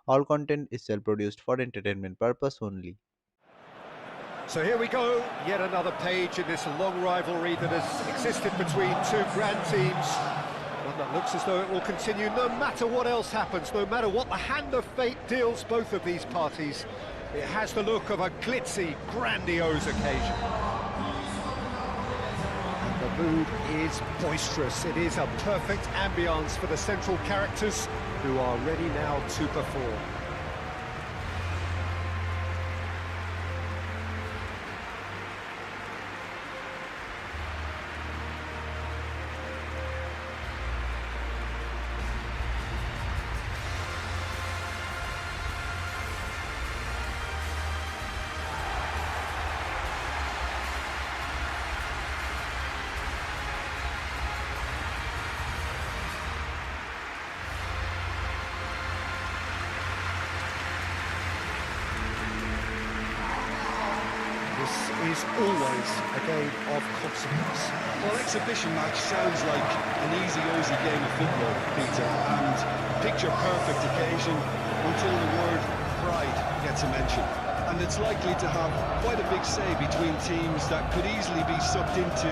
All content is self-produced for entertainment purpose only. So here we go, yet another page in this long rivalry that has existed between two grand teams. One that looks as though it will continue no matter what else happens, no matter what the hand of fate deals both of these parties. It has the look of a glitzy, grandiose occasion. And the mood is boisterous. It is a perfect ambience for the central characters who are ready now to perform. This is always a game of consequence. Well, exhibition match sounds like an easy-ozy game of football, Peter, and picture-perfect occasion until the word pride gets a mention. And it's likely to have quite a big say between teams that could easily be sucked into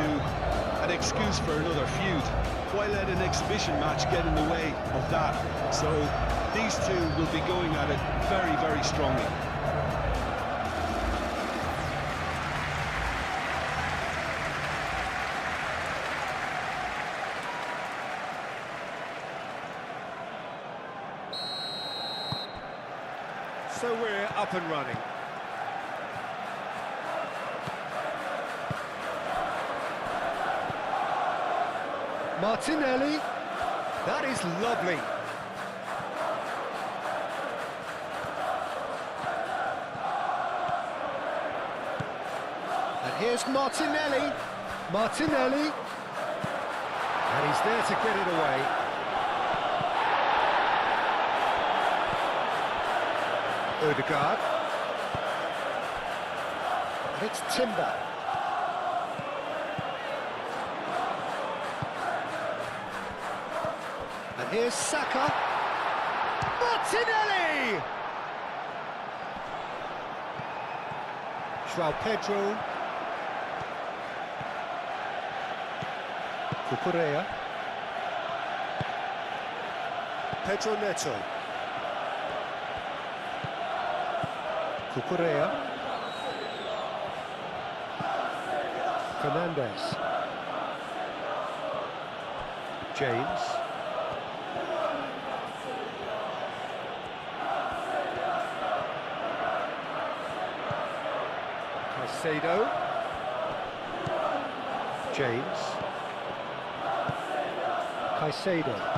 an excuse for another feud. Why let an exhibition match get in the way of that? So these two will be going at it very, very strongly. So we're up and running. Martinelli, that is lovely. And here's Martinelli, and he's there to get it away. Odegaard. And it's Timber. And here's Saka. Martinelli! João Pedro. Cucurella. Pedro Neto. Cucurella. Fernandez. James. Caicedo. James. Caicedo.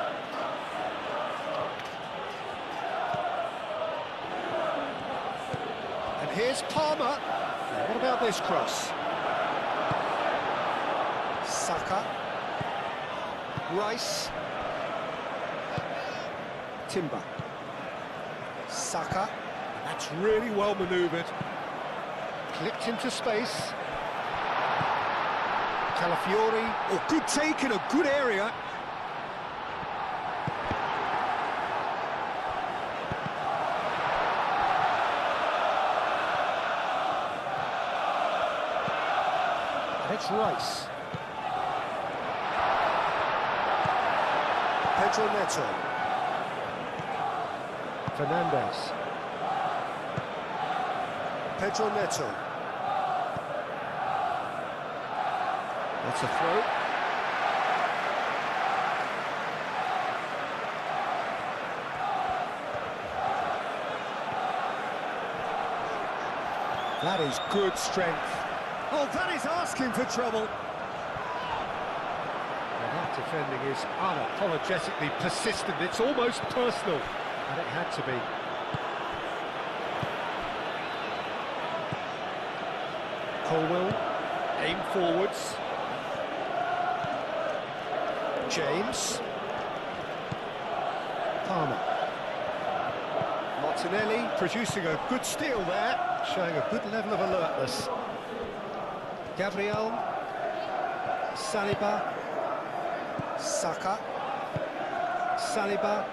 Here's Palmer. Now, what about this cross? Saka. Rice. Timber. Saka. That's really well manoeuvred. Clipped into space. Calafiori. Oh, good take in a good area. It's Rice. Pedro Neto. Fernandez. Pedro Neto. That's a throw. That is good strength. Oh, that is asking for trouble. Well, that defending is unapologetically persistent. It's almost personal, and it had to be. Colwell, aim forwards. James. Palmer. Martinelli producing a good steal there, showing a good level of alertness. Gabriel, Saliba, Saka, Saliba,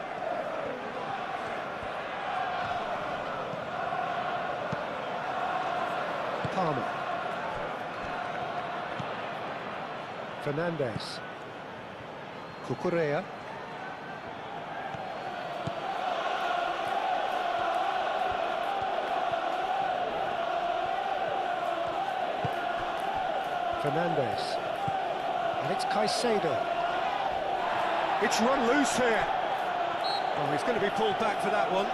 Palmer. Fernandez. Cucurella. Fernandez. And it's Caicedo. It's run loose here. Oh, he's going to be pulled back for that one.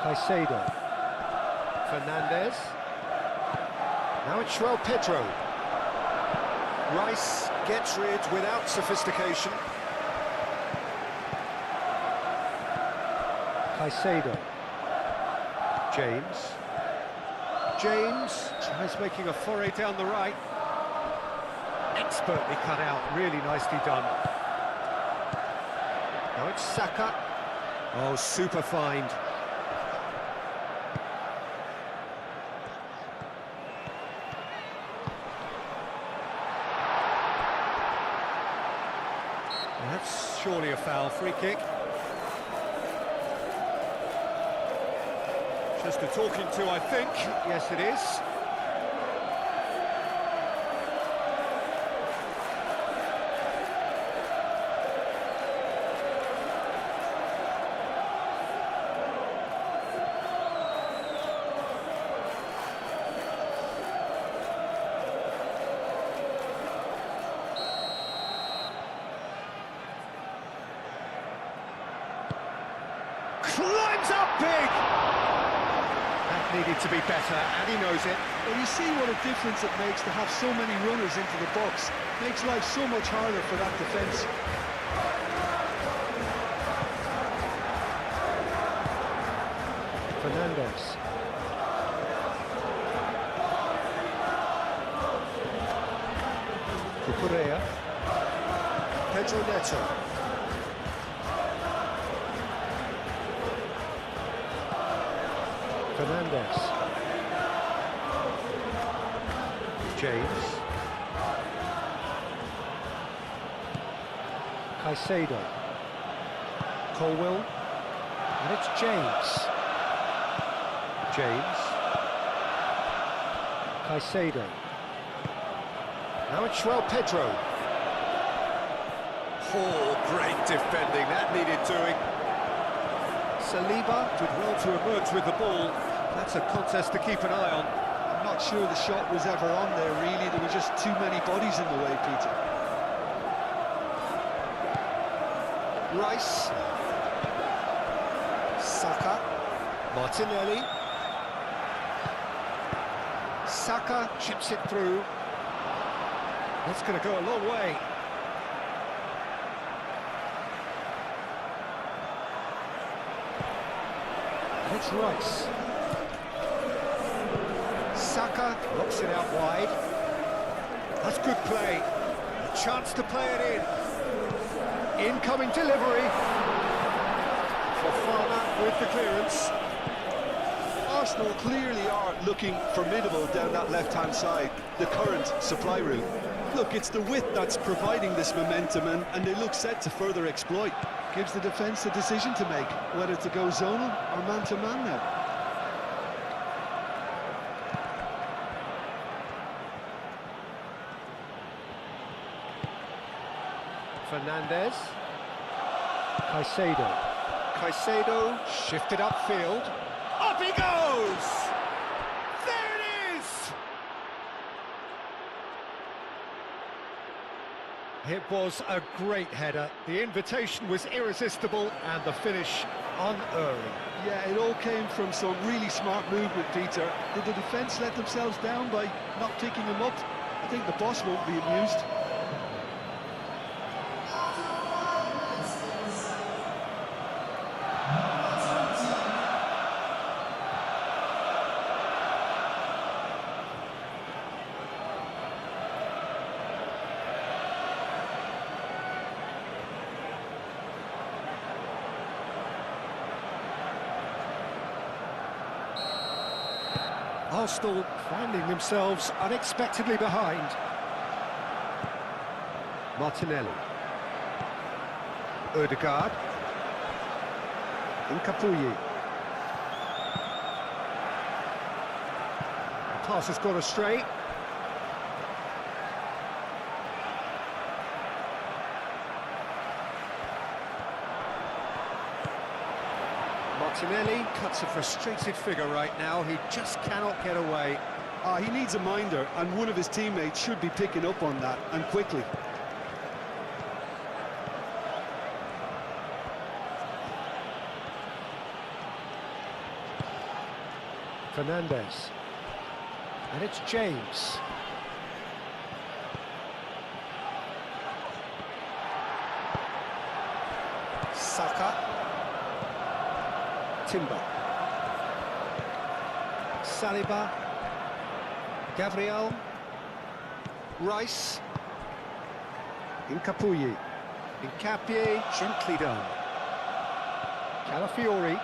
Caicedo. Fernandez. Now it's Pedro. Rice gets rid without sophistication. Caicedo. James. James tries making a foray down the right. Expertly cut out, really nicely done. Now it's Saka. Oh, super find. That's surely a foul. Free kick. Just a talking to, I think. Yes, it is. Climbs up big! That needed to be better, and he knows it. Well, you see what a difference it makes to have so many runners into the box. Makes life so much harder for that defence. Fernandez. Cucurella. Pedro Neto. Fernandez. James. Caicedo. Colwill. And it's James. James. Caicedo. Now it's Pedro. Oh, great defending. That needed doing. Saliba did well to emerge with the ball. That's a contest to keep an eye on. I'm not sure the shot was ever on there, really. There were just too many bodies in the way, Peter. Rice. Saka. Martinelli. Saka chips it through. That's going to go a long way. It's Rice. Saka knocks it out wide. That's good play. A chance to play it in. Incoming delivery. Fofana with the clearance. Arsenal clearly are looking formidable down that left-hand side, the current supply route. Look, it's the width that's providing this momentum, and they look set to further exploit. Gives the defence a decision to make, whether to go zonal or man-to-man now. Fernandez. Caicedo. Caicedo shifted upfield. Up he goes! There it is! It was a great header. The invitation was irresistible and the finish unerring. Yeah, it all came from some really smart movement, Peter. Did the defence let themselves down by not picking him up? I think the boss won't be amused. Arsenal finding themselves unexpectedly behind. Martinelli. Ødegaard. Nkapuyi. The pass has gone astray. Martinelli cuts a frustrated figure right now. He just cannot get away. He needs a minder, and one of his teammates should be picking up on that, and quickly. Fernandes. And it's James. Saka. Timber. Saliba. Gabriel. Rice. Nkapuyi. Nkapie, gently done. Calafiori.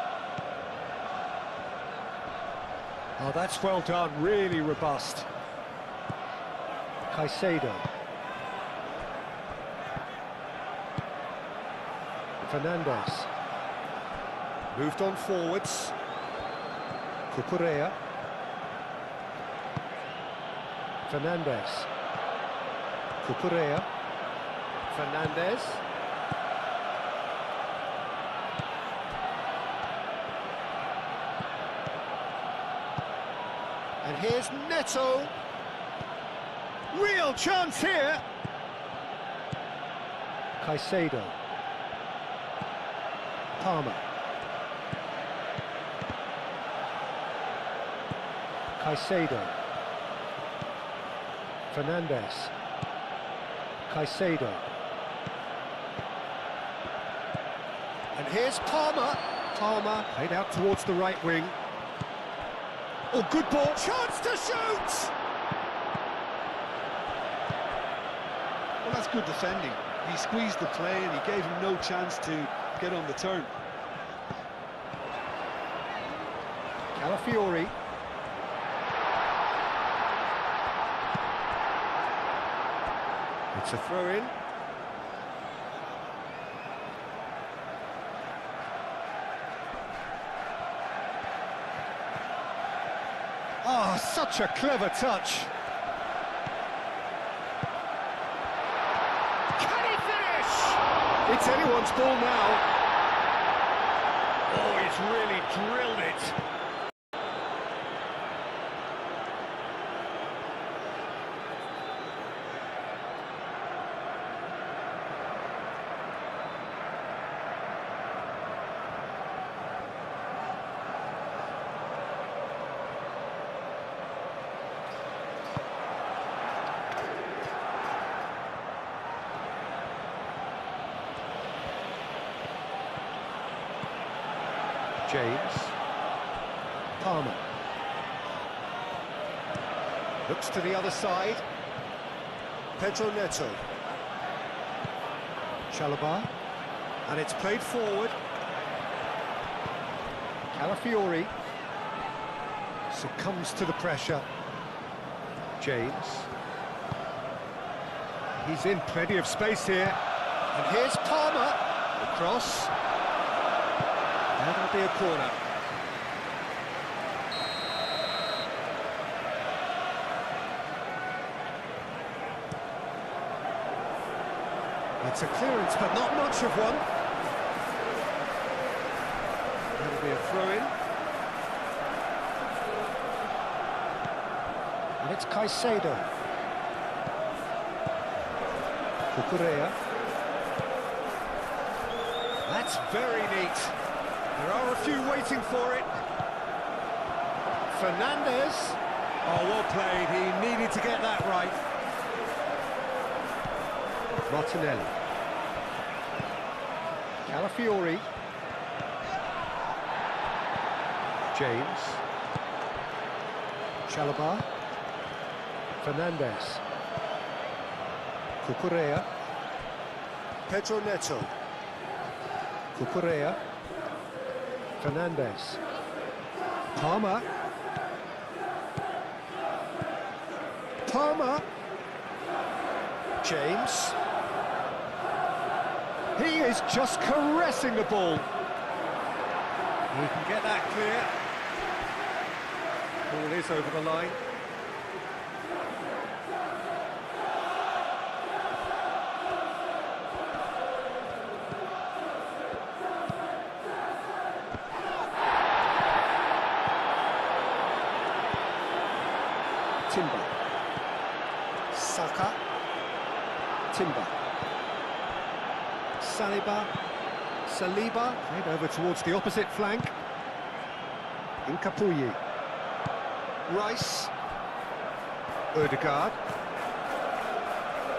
Oh, that's well done, really robust. Caicedo. Fernandes. Moved on forwards. Cucurella. Fernandes. Cucurella. Fernandes. And here's Neto. Real chance here. Caicedo. Palmer. Caicedo. Fernandes. Caicedo. And here's Palmer. Palmer played out towards the right wing. Oh, good ball. Chance to shoot! Well, that's good defending. He squeezed the play and he gave him no chance to get on the turn. Calafiori. It's a throw-in. Oh, such a clever touch. Can he finish? It's anyone's ball now. Oh, he's really drilled it. James. Palmer. Looks to the other side. Pedro Neto. Chalobah. And it's played forward. Calafiori. Succumbs to the pressure. James. He's in plenty of space here. And here's Palmer. The cross. That'll be a corner. It's a clearance, but not much of one. That'll be a throw-in. And it's Caicedo. Cucurella. That's very neat. There are a few waiting for it. Fernandes. Oh, well played. He needed to get that right. Martinelli. Calafiori. James. Chalobah. Fernandes. Cucurella. Pedro Neto. Cucurella. Fernandes. Palmer. Palmer. James. He is just caressing the ball. He can get that clear. Ball is over the line. Timber. Saka. Timber. Saliba. Played over towards the opposite flank. Nkapuyi. Rice. Ødegaard.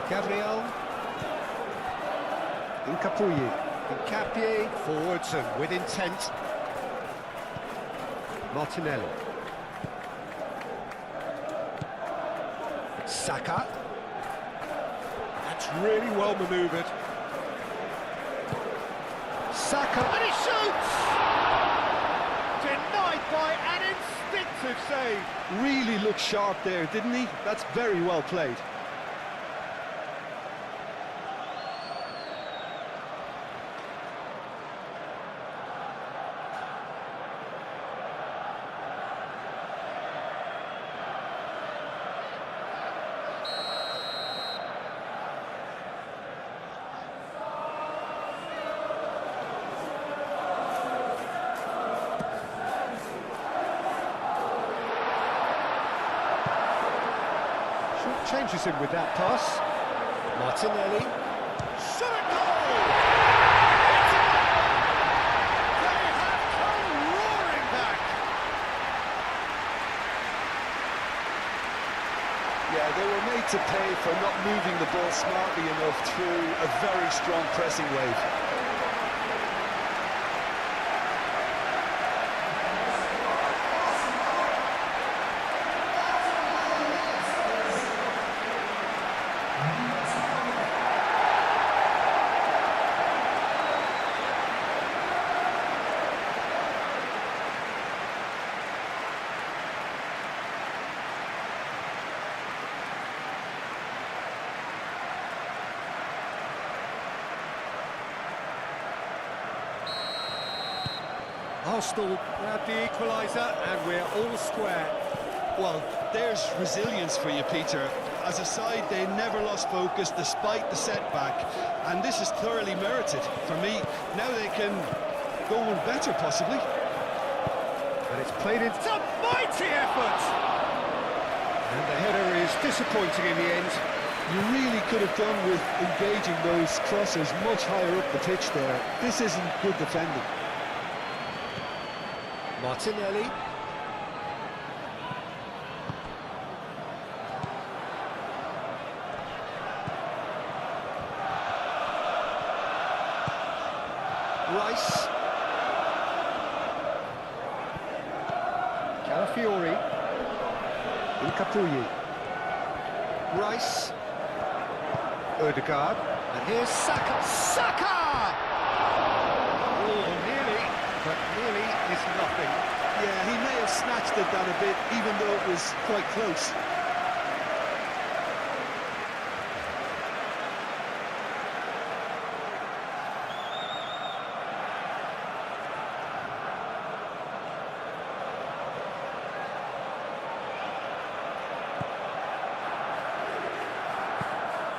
Gabriel. Nkapuyi. Nkapie. Forwards and with intent. Martinelli. Saka. That's really well manoeuvred. Saka, and he shoots! Denied by an instinctive save. Really looked sharp there, didn't he? That's very well played. Changes him with that pass. Martinelli. Shot a goal! It's a goal! They have come roaring back. Yeah, they were made to pay for not moving the ball smartly enough through a very strong pressing wave. Arsenal grab the equaliser and we're all square. Well, there's resilience for you, Peter. As a side, they never lost focus despite the setback, and this is thoroughly merited. For me, now they can go on better, possibly. And it's played in... It's a mighty effort! And the header is disappointing in the end. You really could have done with engaging those crossers much higher up the pitch there. This isn't good defending. Martinelli. Rice. Calafiori. Nkapuyi. Rice. Ødegaard. And here's Saka. Saka! Oh, nearly, but nearly is nothing. Yeah, he may have snatched it down a bit, even though it was quite close.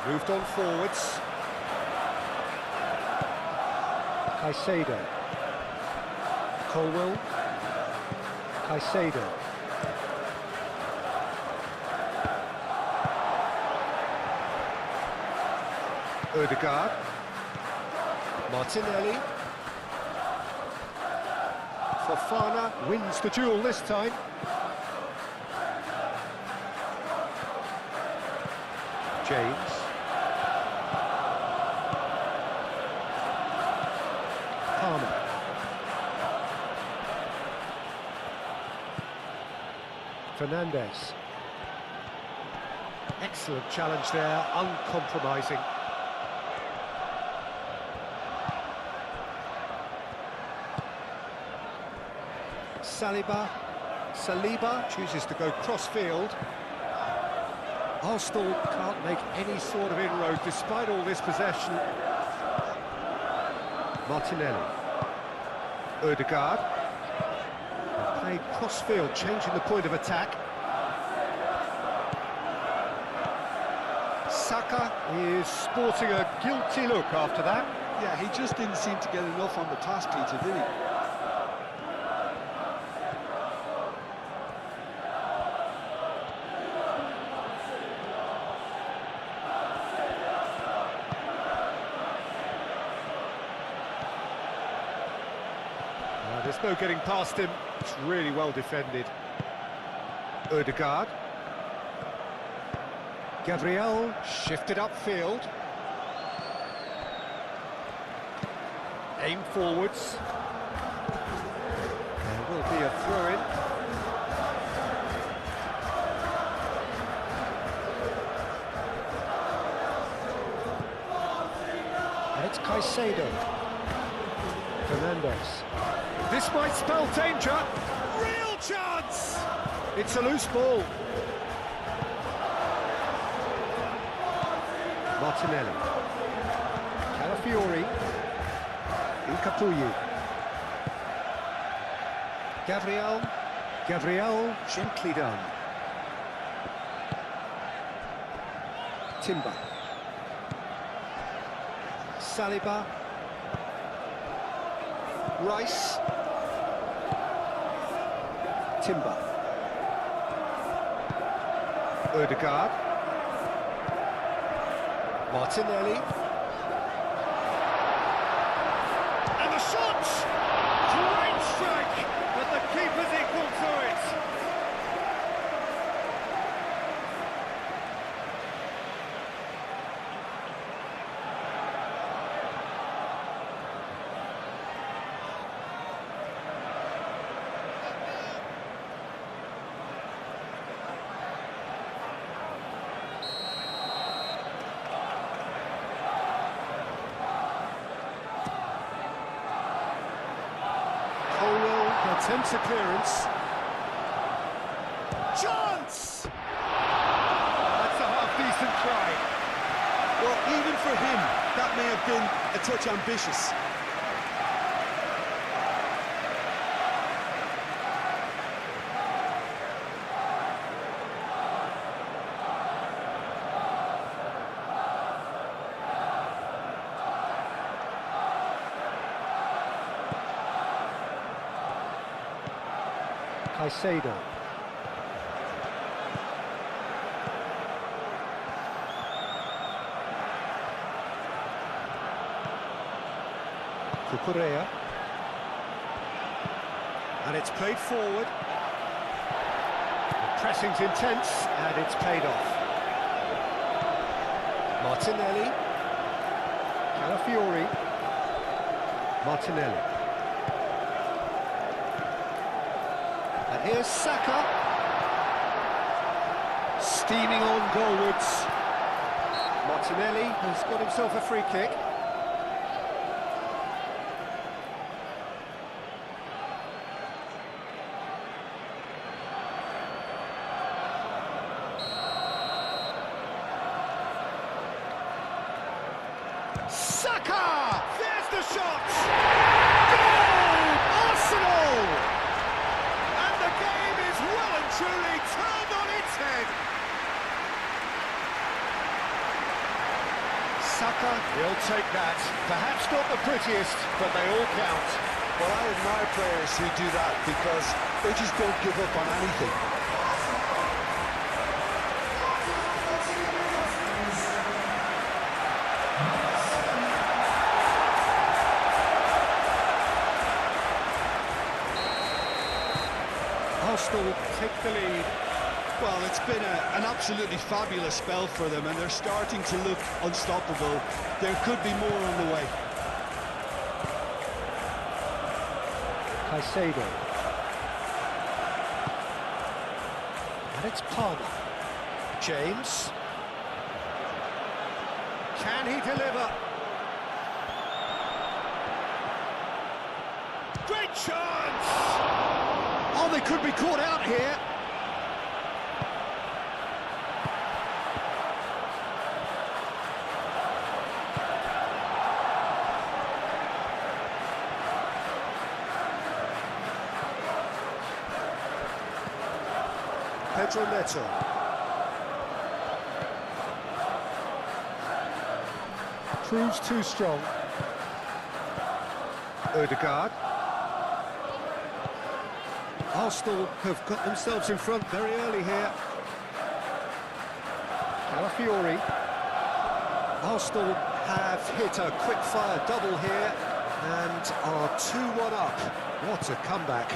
Moved on forwards. Caicedo. Colwell. Caicedo. Ødegaard. Martinelli. Fofana wins the duel this time. James. Palmer. Fernandes. Excellent challenge there, uncompromising. Saliba chooses to go cross-field. Arsenal can't make any sort of inroad despite all this possession. Martinelli. Odegaard. Played cross-field, changing the point of attack. Saka is sporting a guilty look after that. Yeah, he just didn't seem to get enough on the pass, Peter, did he? There's no getting past him. It's really well defended. Odegaard. Gabriel shifted upfield. Aim forwards. There will be a throw-in. And it's Caicedo. Fernandes. This might spell danger. Real chance! It's a loose ball. Martinelli. Calafiori. Incapuyi. Gabriel, gently done. Timber. Saliba. Rice. Timber. Odegaard. Martinelli. And the shot! Great strike! But the keeper's equal to it. Attempts a clearance. Chance! That's a half-decent try. Well, even for him, that may have been a touch ambitious. Caicedo. Cucurella. And it's played forward. The pressing's intense, and it's paid off. Martinelli. Calafiori. Martinelli. And here's Saka. Steaming on goalwards. Martinelli has got himself a free kick. Saka! There's the shot! Goal! Arsenal! And the game is well and truly turned on its head. Saka, he'll take that. Perhaps not the prettiest, but they all count. Well, I admire players who do that because they just don't give up on anything. Arsenal take the lead. Well, it's been an absolutely fabulous spell for them, and they're starting to look unstoppable. There could be more on the way. Caicedo. And it's Palmer. James. Can he deliver? Great chance! Oh, they could be caught out here. Pedro Neto. Proves too strong. Odegaard. Arsenal have got themselves in front very early here. Calafiori. Arsenal have hit a quick-fire double here and are 2-1 up. What a comeback.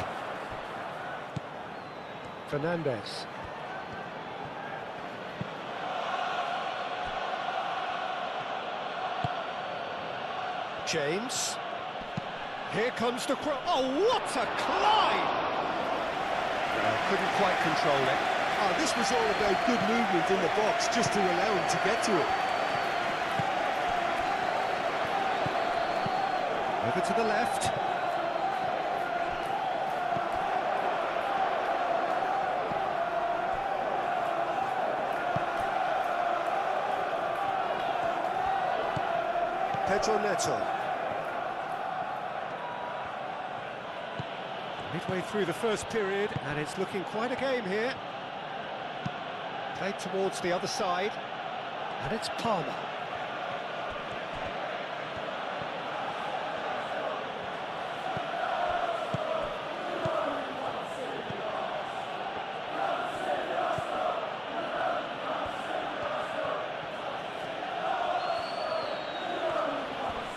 Fernandes. James. Here comes the cross. Oh, what a climb! Couldn't quite control it. Oh, this was all about good movement in the box, just to allow him to get to it. Over to the left. Pedro Neto. Midway through the first period, and it's looking quite a game here. Played towards the other side, and it's Palmer.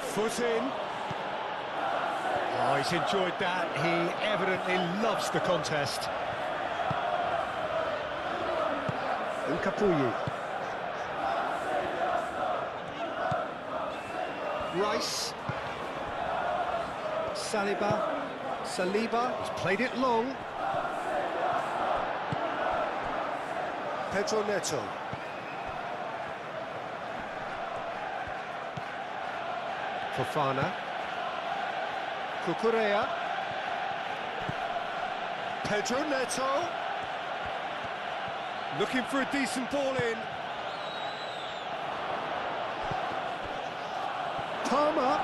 Foot in. Oh, he's enjoyed that. He evidently loves the contest. Nkapuyi. Rice. Saliba. He's played it long. Pedro Neto. Fofana. Cucurella. Pedro Neto. Looking for a decent ball in. Palmer.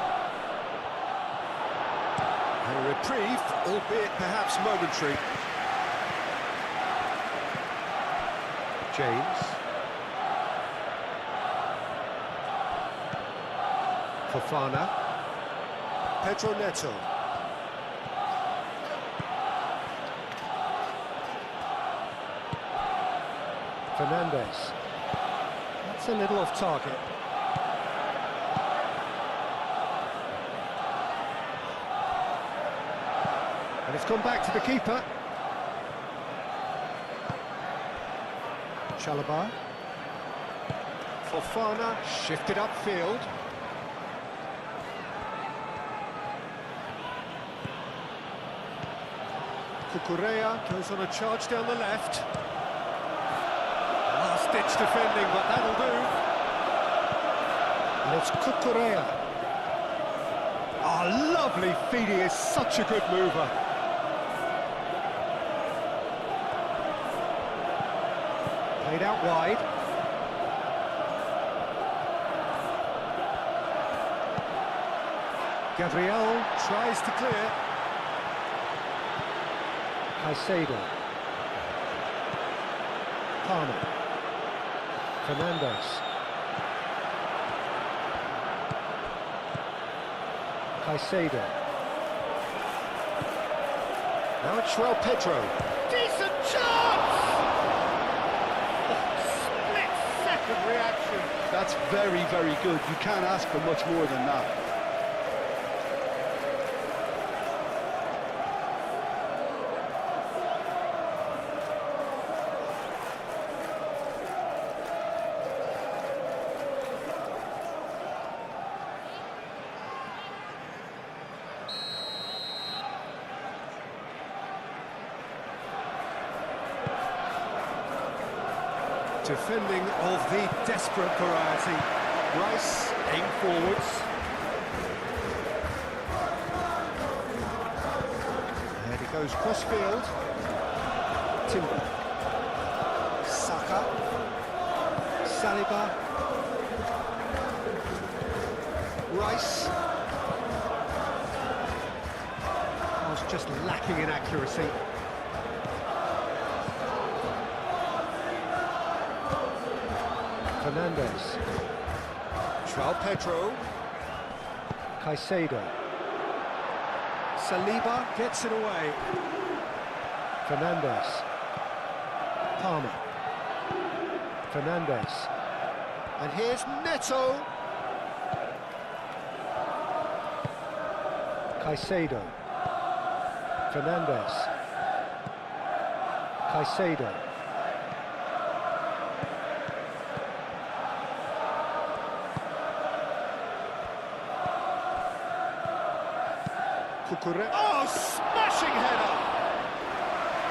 A reprieve, albeit perhaps momentary. James. Fofana. Pedro Neto. Fernandes. That's a little off target. And it's gone back to the keeper. Chalobah. Fofana shifted upfield. Cucurella goes on a charge down the left. Last-ditch defending, but that'll do. And it's Cucurella. Oh, lovely feed, he is such a good mover. Played out wide. Gabriel tries to clear. Caicedo. Palmer. Fernandes. Caicedo. Now it's João Pedro. Decent chance! Split-second reaction. That's very, very good. You can't ask for much more than that. Defending of the desperate variety. Rice, aim forwards. And he goes cross-field. Timber. Saka. Saliba. Rice. Was just lacking in accuracy. Fernandez. João Pedro. Caicedo. Saliba gets it away. Fernandez. Palmer. Fernandez. And here's Neto. Caicedo. Fernandez. Caicedo. Cucurella. Oh, smashing header!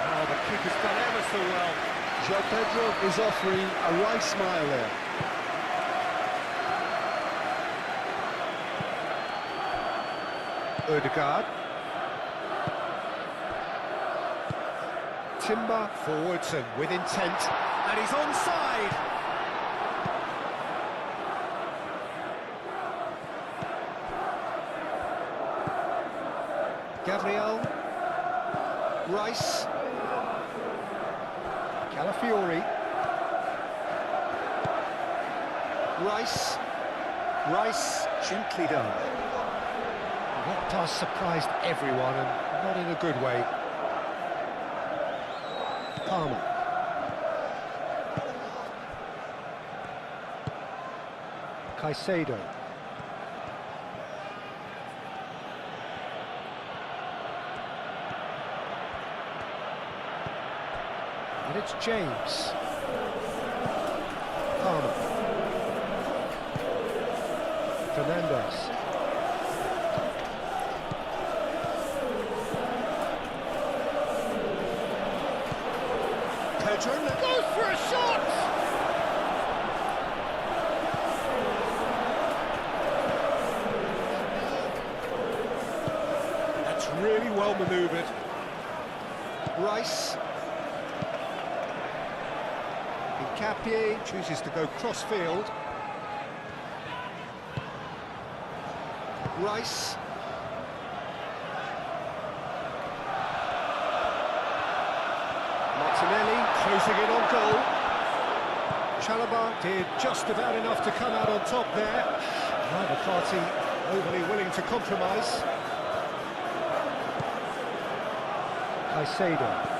Oh, the keeper's done ever so well. João Pedro is offering a right smile there. Ødegaard. Timber forwards and with intent, and he's onside. Gabriel. Rice. Calafiori. Rice. Rice, gently done. That pass surprised everyone, and not in a good way. Palmer. Caicedo. And it's James. Palmer. Fernandez. Pedro goes for a shot! That's really well manoeuvred. Rice. Capie chooses to go cross-field. Rice. Martinelli closing in on goal. Chalobah did just about enough to come out on top there. Neither party overly willing to compromise. Caicedo.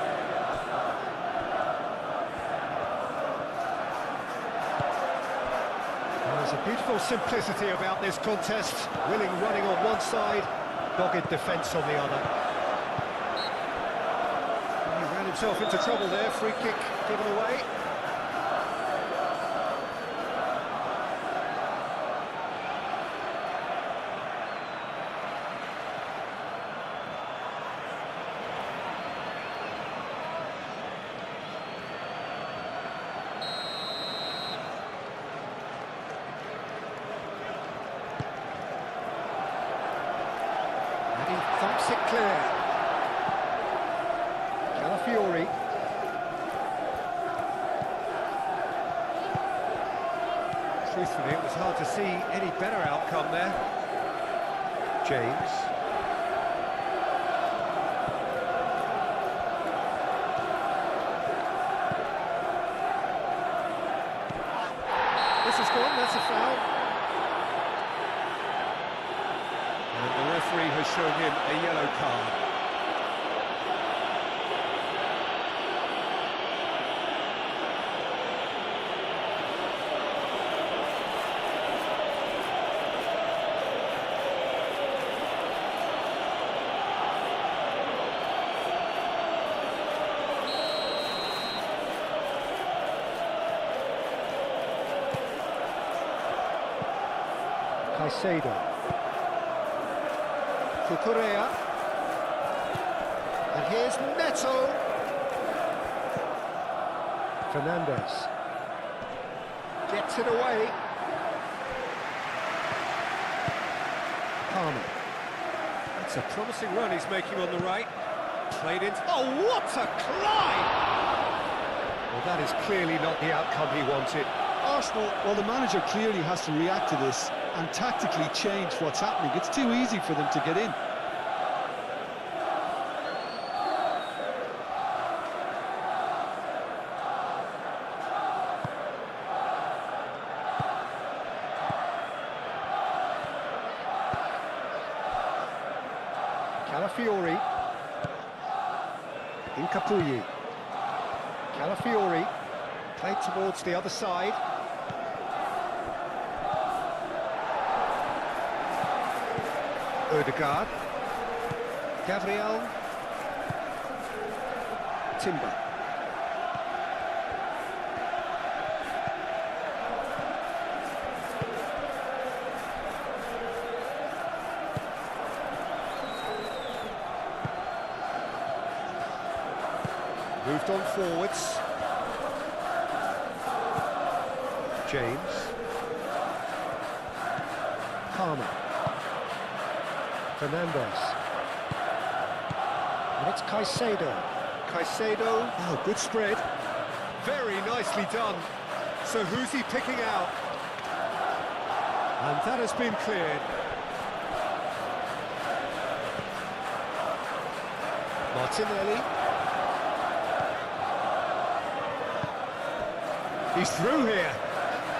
There's a beautiful simplicity about this contest. Willing running on one side, dogged defence on the other. He ran himself into trouble there, free kick given away. Thumps it clear. Calafiori. Truthfully, it was hard to see any better outcome there. James. This is gone, that's a foul. And the referee has shown him a yellow card. Caicedo. Cucurella. And here's Neto. Fernandez. Gets it away. Palmer. It's a promising run he's making on the right. Played in. Oh, what a climb! Well, that is clearly not the outcome he wanted. Arsenal, well, the manager clearly has to react to this and tactically change what's happening. It's too easy for them to get in. Incapuyi. Calafiori. Played towards the other side. Odegaard. Gabriel. Timber. Moved on forwards. James. Palmer. Fernandez. And it's Caicedo. Caicedo. Oh, good spread. Very nicely done. So who's he picking out? And that has been cleared. Martinelli. He's through here.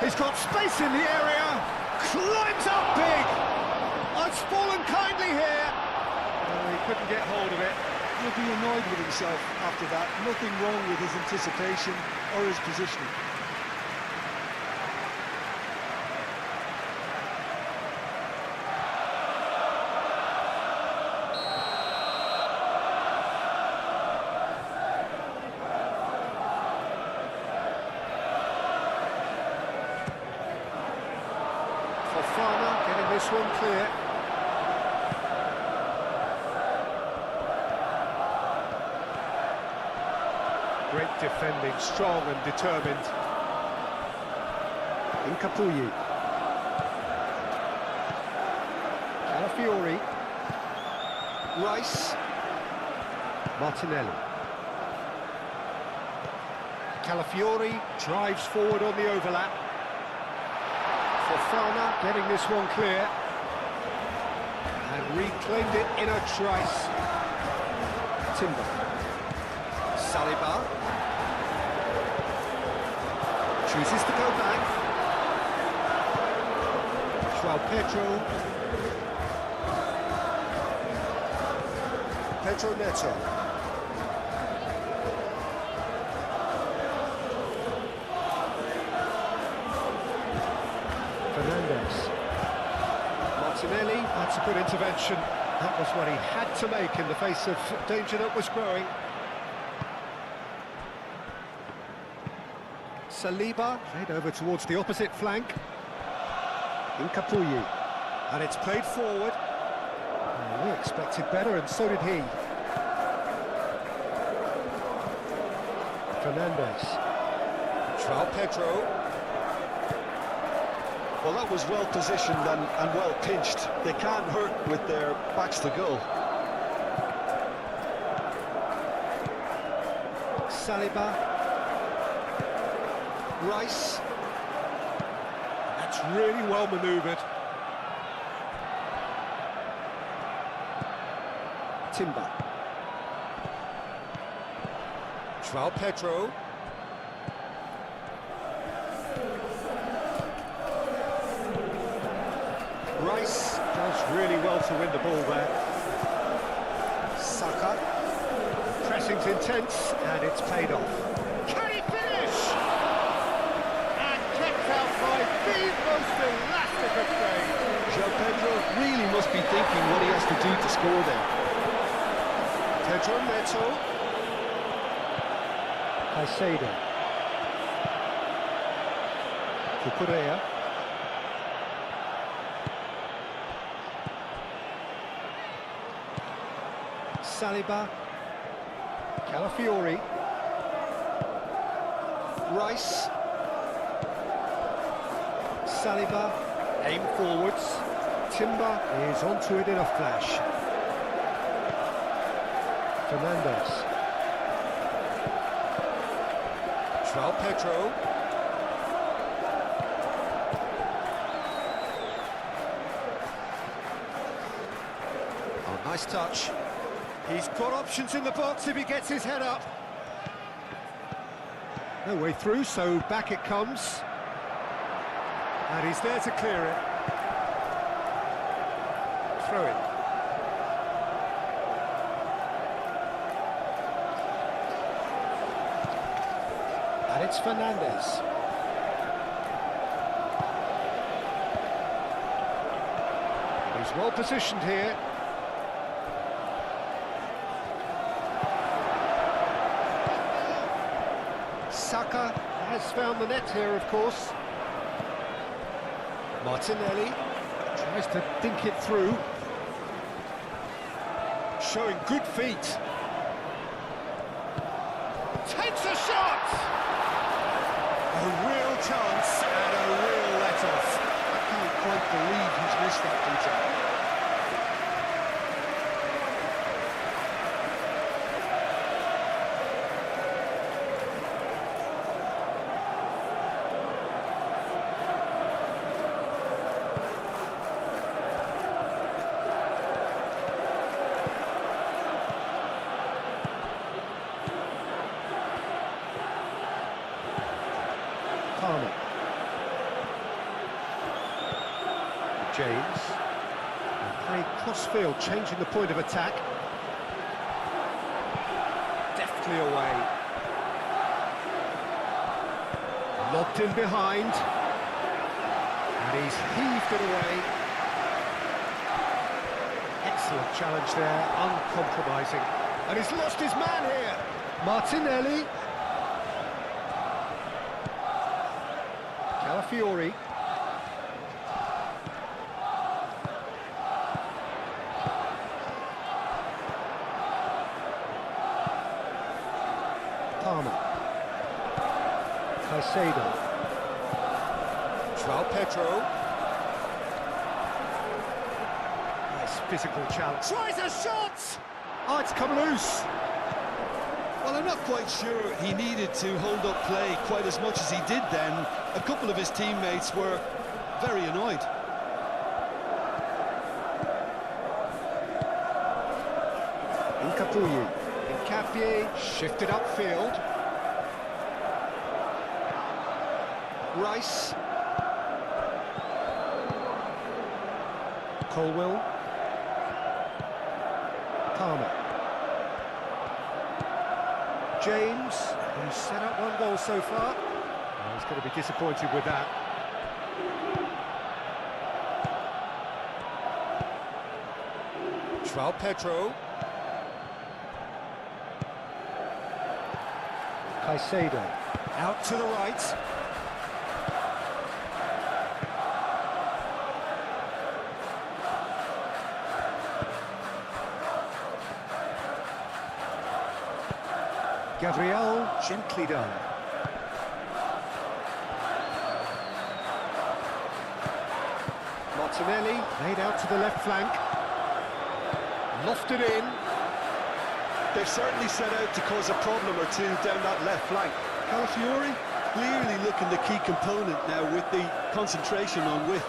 He's got space in the area. Climbs up big. Oh, it's fallen kindly here. Oh, he couldn't get hold of it. He'll be annoyed with himself after that. Nothing wrong with his anticipation or his positioning. Fofana getting this one clear. Great defending, strong and determined. Incapuyi. Calafiori. Rice. Martinelli. Calafiori drives forward on the overlap. Fofana getting this one clear. And reclaimed it in a trice. Timber. Saliba. Chooses to go back. João Pedro. Pedro Neto. Fernandez. Martinelli, that's a good intervention. That was what he had to make in the face of danger that was growing. Saliba, played over towards the opposite flank. Incapuyi. And it's played forward. Oh, we expected better, and so did he. Fernandez. João Pedro. Well, that was well positioned and well pinched. They can't hurt with their backs to goal. Saliba. Rice. That's really well manoeuvred. Timber. João Pedro. Rice does really well to win the ball there. Saka. Pressing's intense, and it's paid off. Can he finish? And kept out by the most elastic of plays. João Pedro really must be thinking what he has to do to score there. Pedro Neto. Caicedo. Cucurella. Saliba. Calafiori. Rice. Saliba. Aim forwards. Timber is onto it in a flash. Fernandez. João Pedro. Oh, nice touch. He's got options in the box if he gets his head up. No way through, so back it comes. And he's there to clear it. Throw it. It's Fernandez. He's well positioned here. Saka has found the net here, of course. Martinelli tries to think it through. Showing good feet. Takes a shot! A real chance and a real let-off. I can't quite believe he's missed that, Peter. Palmer. James. Playing cross-field, changing the point of attack. Deftly away. Lobbed in behind. And he's heaved it away. Excellent challenge there, uncompromising. And he's lost his man here. Martinelli. Calafiori. Palmer. Caicedo. João Pedro. Nice physical challenge. Tries a shot! Oh, it's come loose. Well, I'm not quite sure he needed to hold up play quite as much as he did then. A couple of his teammates were very annoyed. Incapuyi. Incapié shifted upfield. Rice. Colwell. Palmer. James, who's set up one goal so far. Oh, he's going to be disappointed with that. João Pedro. Caicedo. Out to the right. Gabriel, gently done. Martinelli, laid out to the left flank. Lofted in. They've certainly set out to cause a problem or two down that left flank. Calafiori clearly looking the key component now with the concentration on width.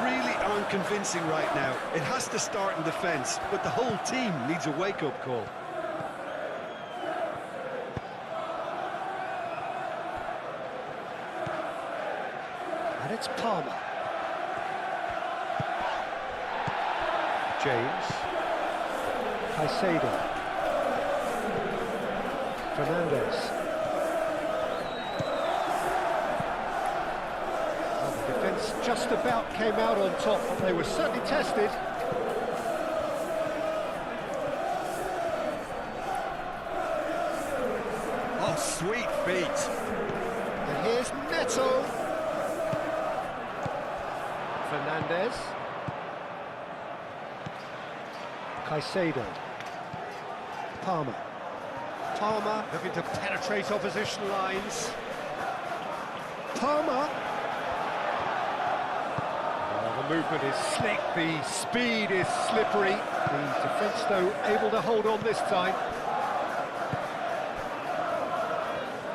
Really aren't convincing right now. It has to start in defence, but the whole team needs a wake-up call. And it's Palmer. James. Caicedo. Fernandez. Well, the defence just about came out on top, but they were certainly tested. Oh, sweet feet. And here's Neto. Fernandez. Caicedo. Palmer. Palmer looking to penetrate opposition lines. Palmer. Oh, the movement is slick, the speed is slippery. The defence, though, able to hold on this time.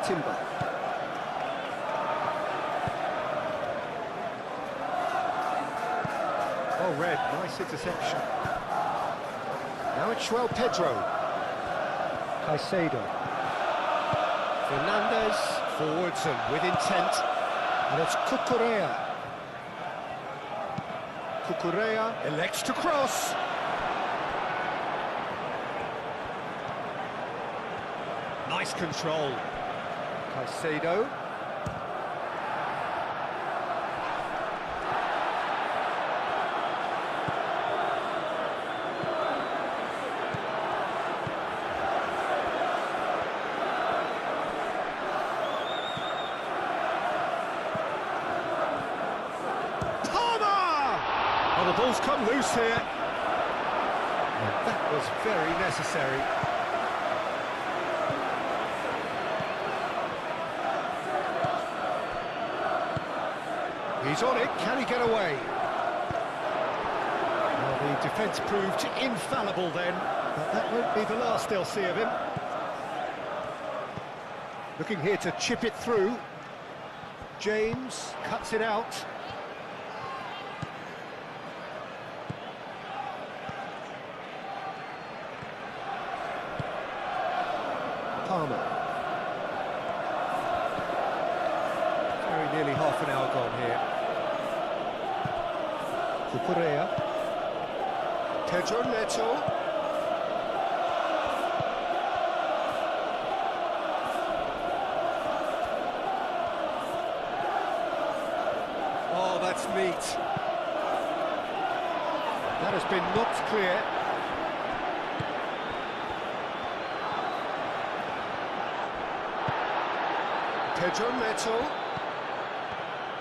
Timber. Well read, nice interception. Now it's João Pedro. Caicedo. Fernandez, forwards and with intent. And it's Cucurella. Cucurella elects to cross. Nice control. Caicedo. Oh, the ball's come loose here. And that was very necessary. He's on it, can he get away? Well, the defence proved infallible then, but that won't be the last they'll see of him. Looking here to chip it through. James cuts it out. Palmer. Very nearly half an hour gone here. Cucurella. Pedro Neto. Oh, that's neat. That has been knocked clear. Pedro Neto.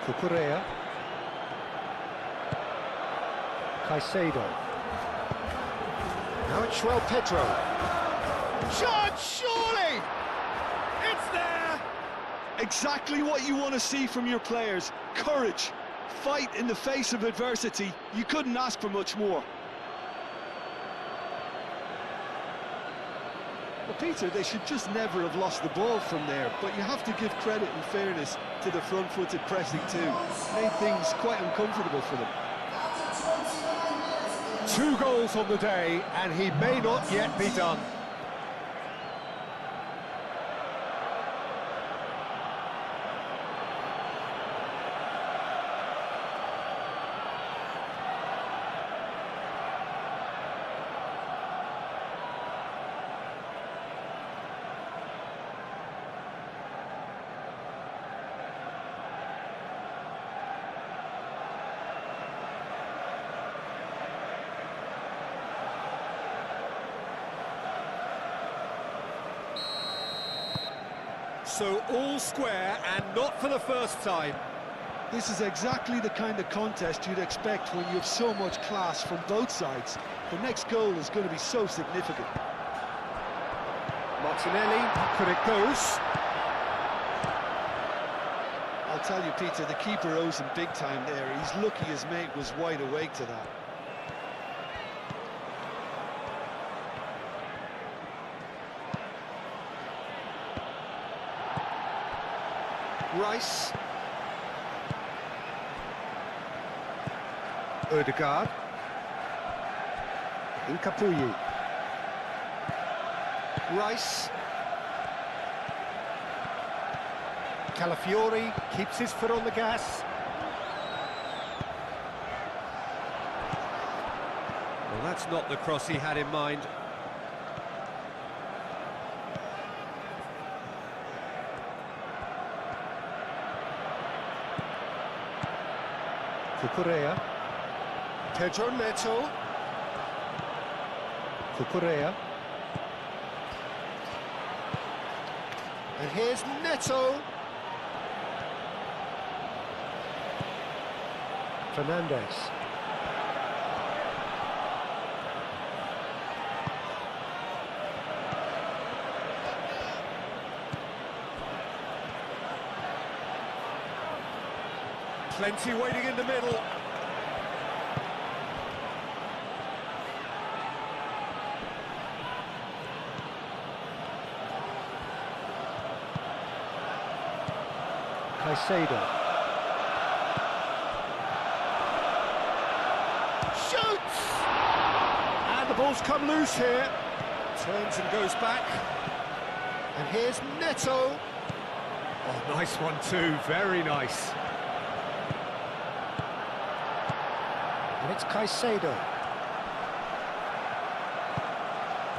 Cucurella. Caicedo. Now it's João Pedro. Shot, surely! It's there! Exactly what you want to see from your players. Courage. Fight in the face of adversity. You couldn't ask for much more. Well, Peter, they should just never have lost the ball from there, but you have to give credit and fairness to the front-footed pressing too. Made things quite uncomfortable for them. 2 goals on the day, and he may not yet be done. So all square, and not for the first time. This is exactly the kind of contest you'd expect when you have so much class from both sides. The next goal is going to be so significant. Martinelli, up it goes. I'll tell you, Peter, the keeper owes him big time there. He's lucky his mate was wide awake to that. Rice. Odegaard. Incapuyi. Rice. Calafiori keeps his foot on the gas. Well, that's not the cross he had in mind. Cucurella. Pedro Neto. Cucurella. And here's Neto. Fernandez. Plenty waiting in the middle. Caicedo. Shoots! And the ball's come loose here. Turns and goes back. And here's Neto. Oh, nice one too, very nice. And it's Caicedo.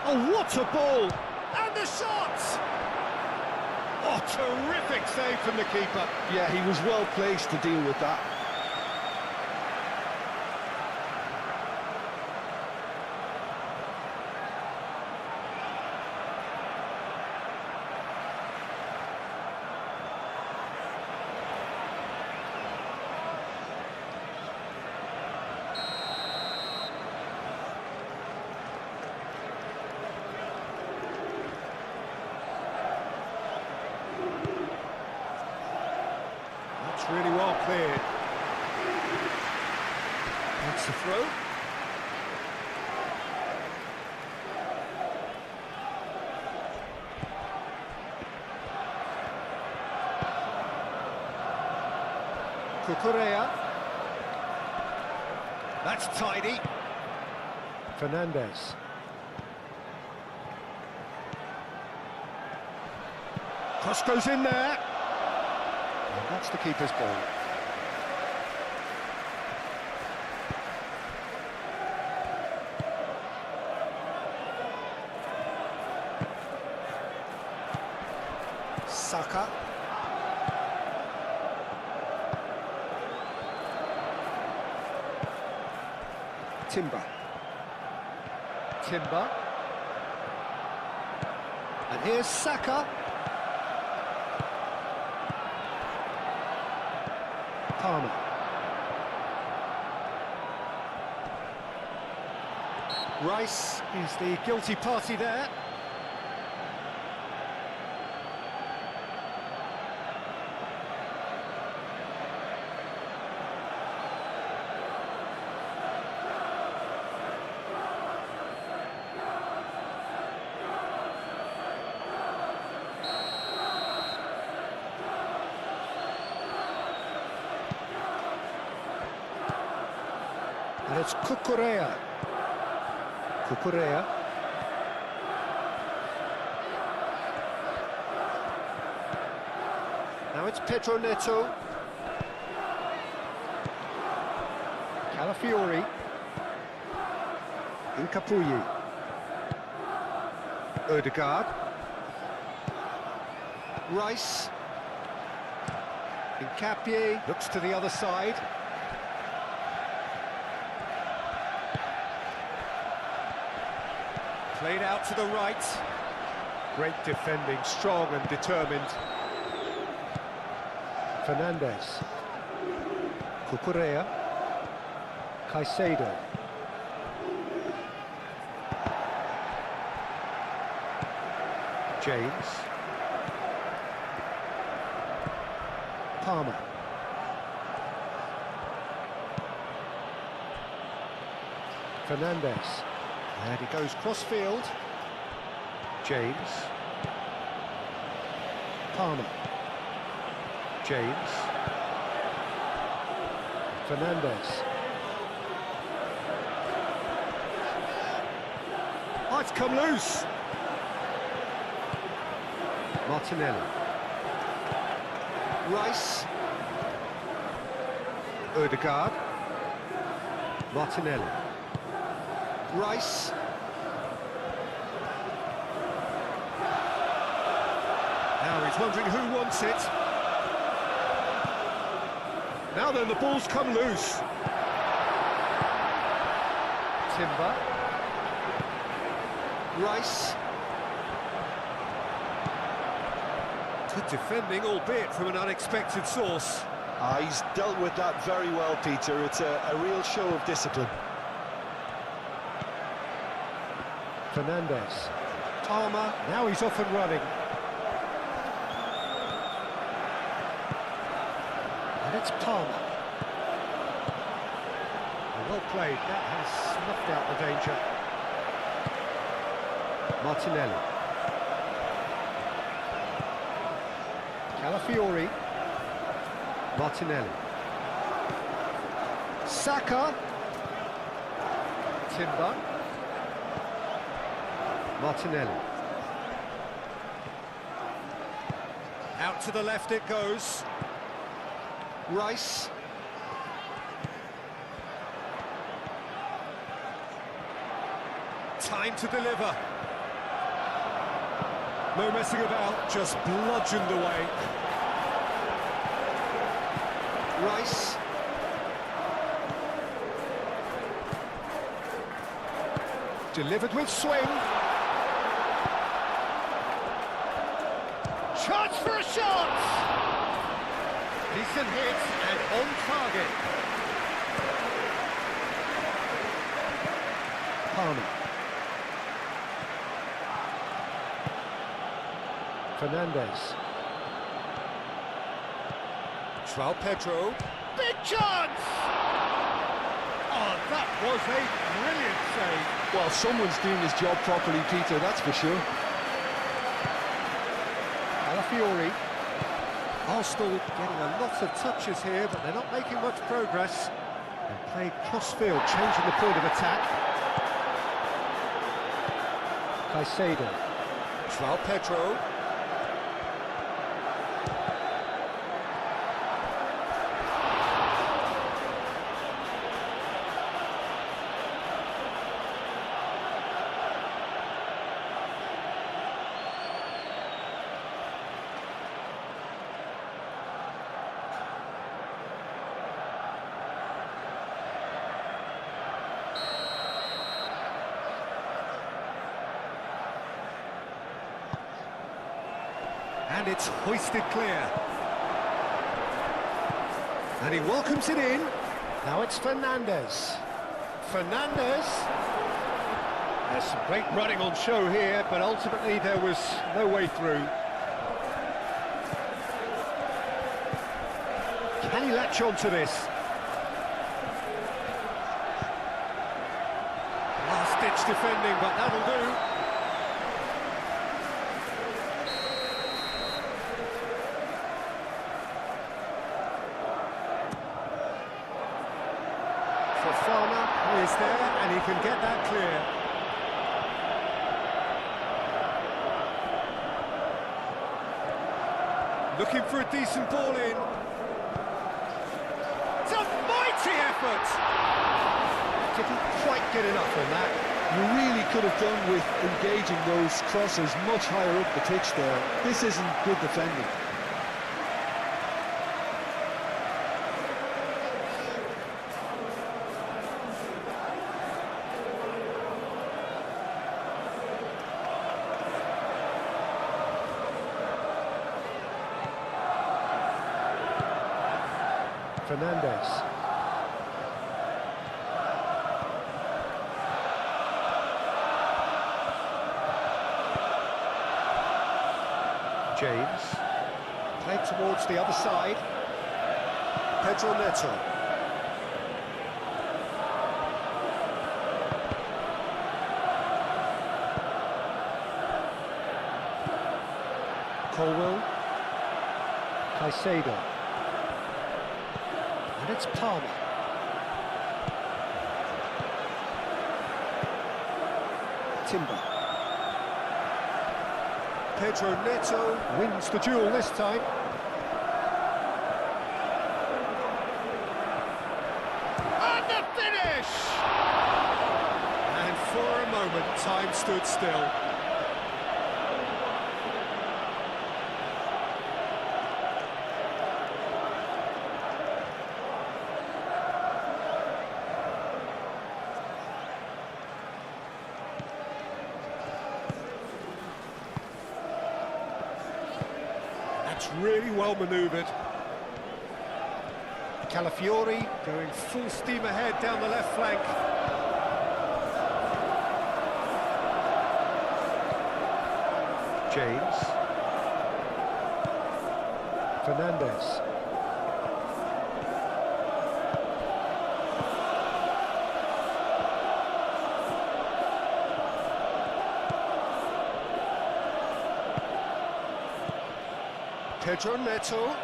Oh, what a ball! And the shot! Oh, terrific save from the keeper. Yeah, he was well placed to deal with that. That's really well cleared. That's the throw. Cucurella. That's tidy. Fernandez. Cross goes in there. And that's the keeper's ball. Saka. Timber. And here's Saka. Palmer. Rice is the guilty party there. And it's Cucurella. Now it's Pedro Neto. Calafiori. Incapuyi. Odegaard. Rice. Incapié looks to the other side. Played out to the right. Great defending, strong and determined. Fernandez. Cucurella. Caicedo. James. Palmer. Fernandez. And he goes cross-field. James. Palmer. James. Fernandez. Oh, it's come loose. Martinelli. Rice. Odegaard. Martinelli. Rice. Now he's wondering who wants it. Now then, the ball's come loose. Timber. Rice. Good defending, albeit from an unexpected source. He's dealt with that very well, Peter. It's a real show of discipline. Fernandez. Palmer. Now he's off and running. And it's Palmer. Well played. That has snuffed out the danger. Martinelli. Calafiori. Martinelli. Saka. Timber. Martinelli. Out to the left it goes. Rice. Time to deliver. No messing about, just bludgeoned away. Rice. Delivered with swing. Chance for a shot! Decent hit and on target. Palmer. Fernandez. João Pedro. Big chance! Oh, that was a brilliant save. Well, someone's doing his job properly, Peter, that's for sure. Alafiori. Arsenal getting a lot of touches here, but they're not making much progress. They play cross-field, changing the point of attack. Caicedo. João Pedro. And it's hoisted clear. And he welcomes it in. Now it's Fernandez. Fernandez. There's some great running on show here, but ultimately there was no way through. Can he latch on to this? Last-ditch defending, but that'll do. Fofana is there, and he can get that clear. Looking for a decent ball in. It's a mighty effort! Didn't quite get enough on that. You really could have done with engaging those crossers much higher up the pitch there. This isn't good defending. Fernandez. James. Played towards the other side. Pedro Neto. Colwell. Caicedo. And it's Palmer. Timber. Pedro Neto wins the duel this time. And the finish! And for a moment, time stood still. That's really well manoeuvred. Calafiori going full steam ahead down the left flank. James. Fernandez. Pedro Neto.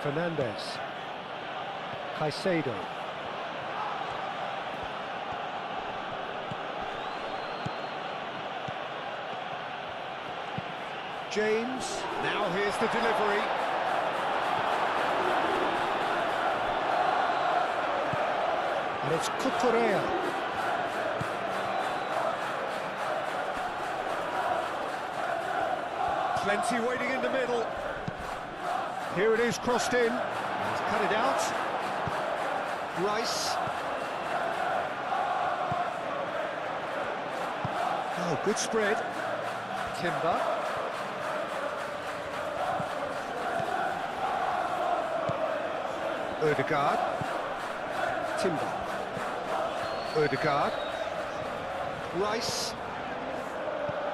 Fernandez. Caicedo. James. Now here's the delivery. And it's Cucurella. Plenty waiting in the middle. Here it is, crossed in. He's cut it out. Rice. Oh, good spread. Timber. Ødegaard. Timber. Ødegaard. Rice.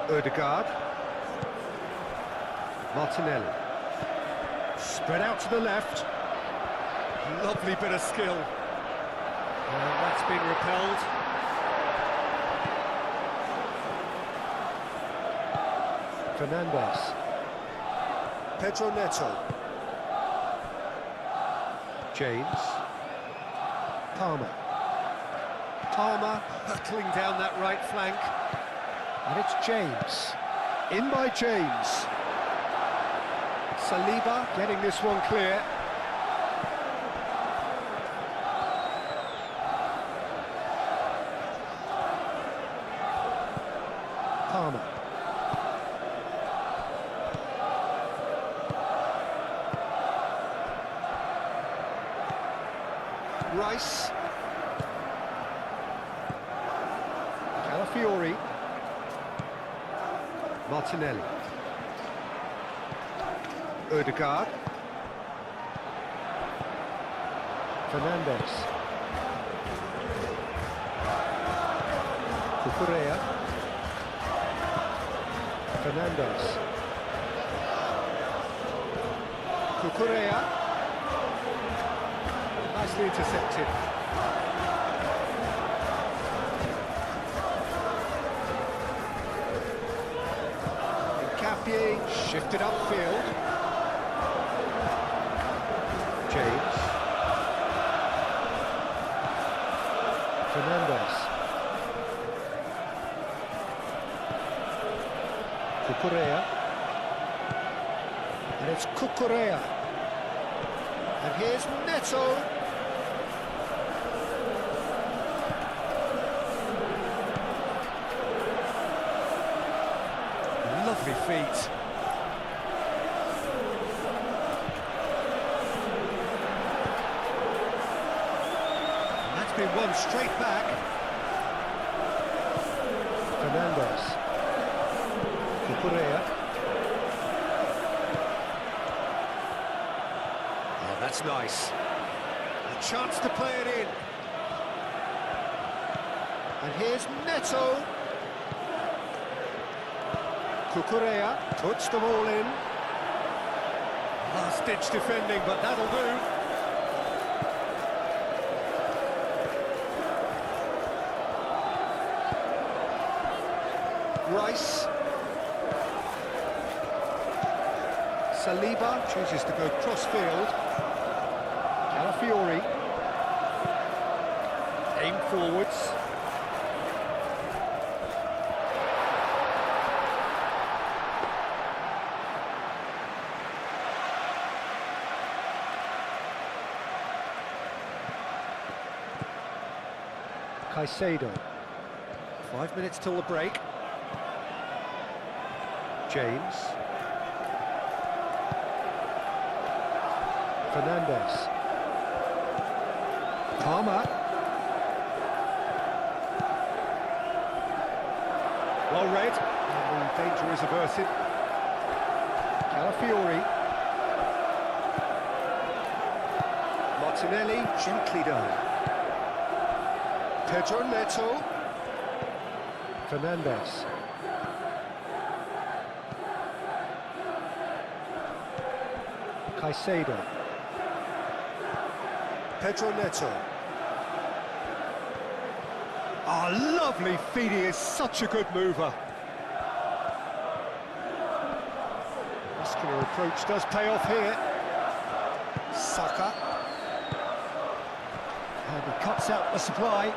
Ødegaard. Martinelli. Spread out to the left. Lovely bit of skill. And that's been repelled. Fernandes. Pedro Neto. James. Palmer. Palmer hurtling down that right flank. And it's James. In by James. Saliba getting this one clear. Palmer. Rice. Calafiori. Martinelli. Ødegaard. Fernandes. Cucurella. Fernandes. Cucurella. Nicely intercepted. Capie shifted upfield. James. Fernandes. Cucurella. And it's Cucurella. And here's Neto. Lovely feet. And that's been won straight back. Fernandes. Cucurella. Oh, that's nice. A chance to play it in. And here's Neto. Cucurella puts the ball in. Last-ditch defending, but that'll do. Rice. Saliba chooses to go cross-field. Calafiori. Aim forwards. Caicedo. 5 minutes till the break. James. Fernandes. Palmer. Well read, and the danger is averted. Calafiori. Martinelli, gently done. Pedro Neto. Fernandes. Caicedo. Pedro Neto. Oh, lovely feet, he is such a good mover. Muscular approach does pay off here. Saka. And he cuts out the supply.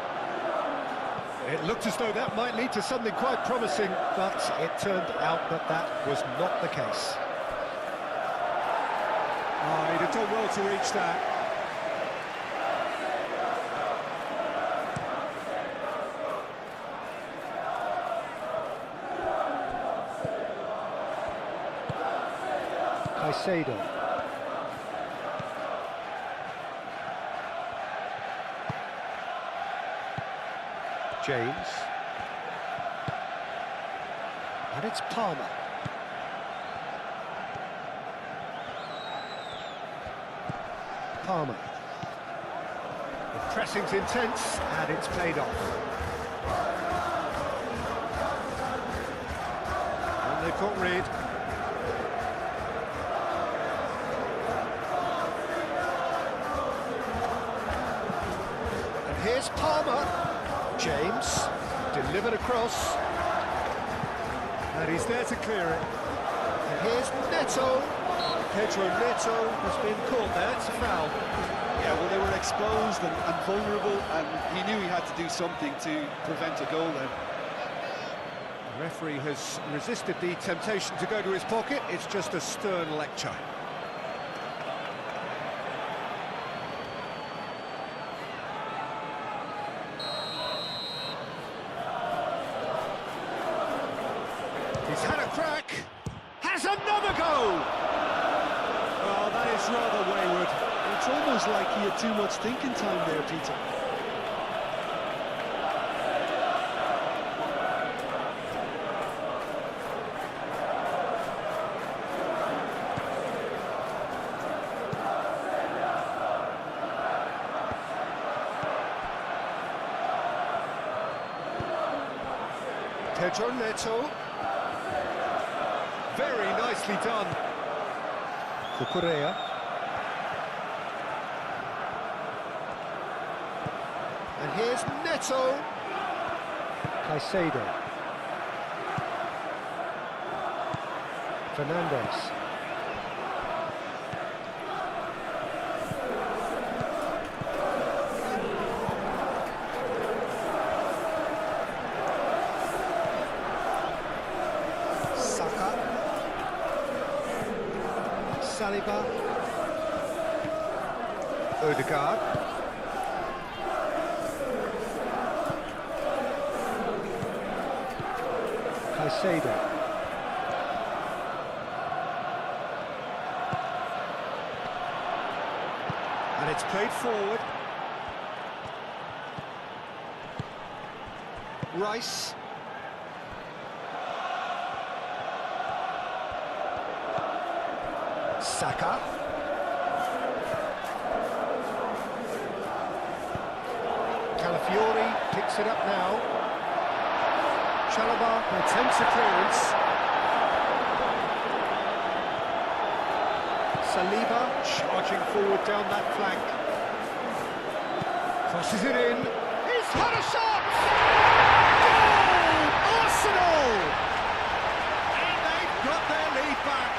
It looked as though that might lead to something quite promising, but it turned out that that was not the case. Oh, he'd have done well to reach that. Caicedo. James. And it's Palmer. Palmer. The pressing's intense, and it's paid off. And they've got rid. And here's Palmer. James, delivered across. And he's there to clear it. And here's Neto. Pedro Neto has been caught there, it's a foul. Yeah, well, they were exposed and vulnerable, and he knew he had to do something to prevent a goal then. The referee has resisted the temptation to go to his pocket. It's just a stern lecture. He's had a crack, has another go! Oh, that is rather wayward. It's almost like he had too much thinking time there, Peter. Pedro Neto. Very nicely done. Cucurella. And here's Neto. Caicedo. Fernandes. Saliba, Odegaard, Caicedo, and it's played forward. Rice. Saka. Calafiori picks it up now. Chalobah attempts a clearance. Saliba charging forward down that flank. Crosses it in. He's had a shot! Goal! Arsenal! And they've got their lead back.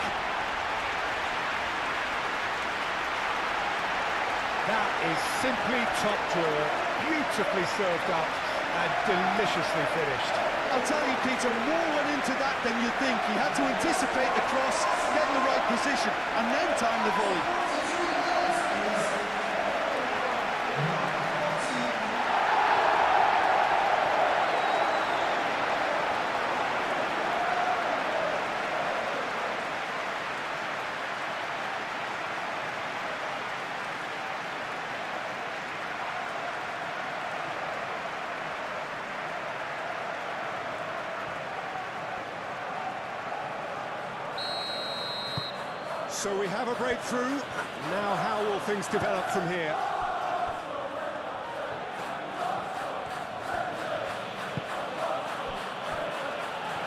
That is simply top drawer, beautifully served up and deliciously finished. I'll tell you, Peter, more went into that than you'd think. He had to anticipate the cross, get in the right position, and then time the volley. So we have a breakthrough. Now how will things develop from here?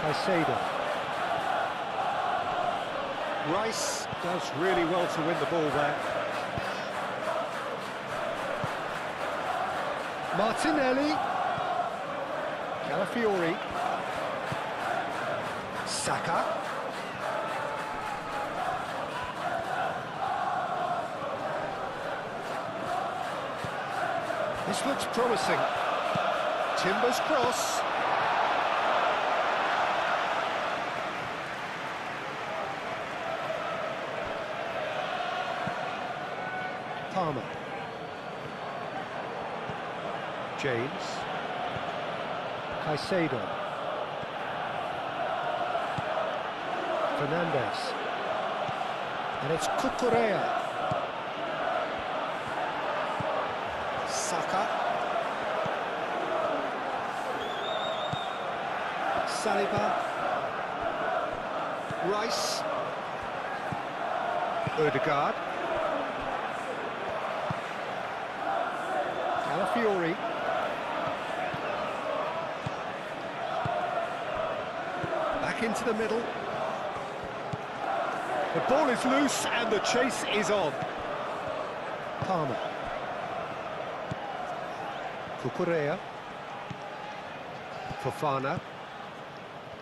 Caicedo. Rice does really well to win the ball there. Martinelli. Calafiori. Saka. This looks promising. Timber's cross. Palmer. James. Caicedo. Fernandes. And it's Cucurella. Saka. Saliba. Rice. Odegaard. Calafiori. Back into the middle. The ball is loose and the chase is on. Palmer. Cucurella. Fofana.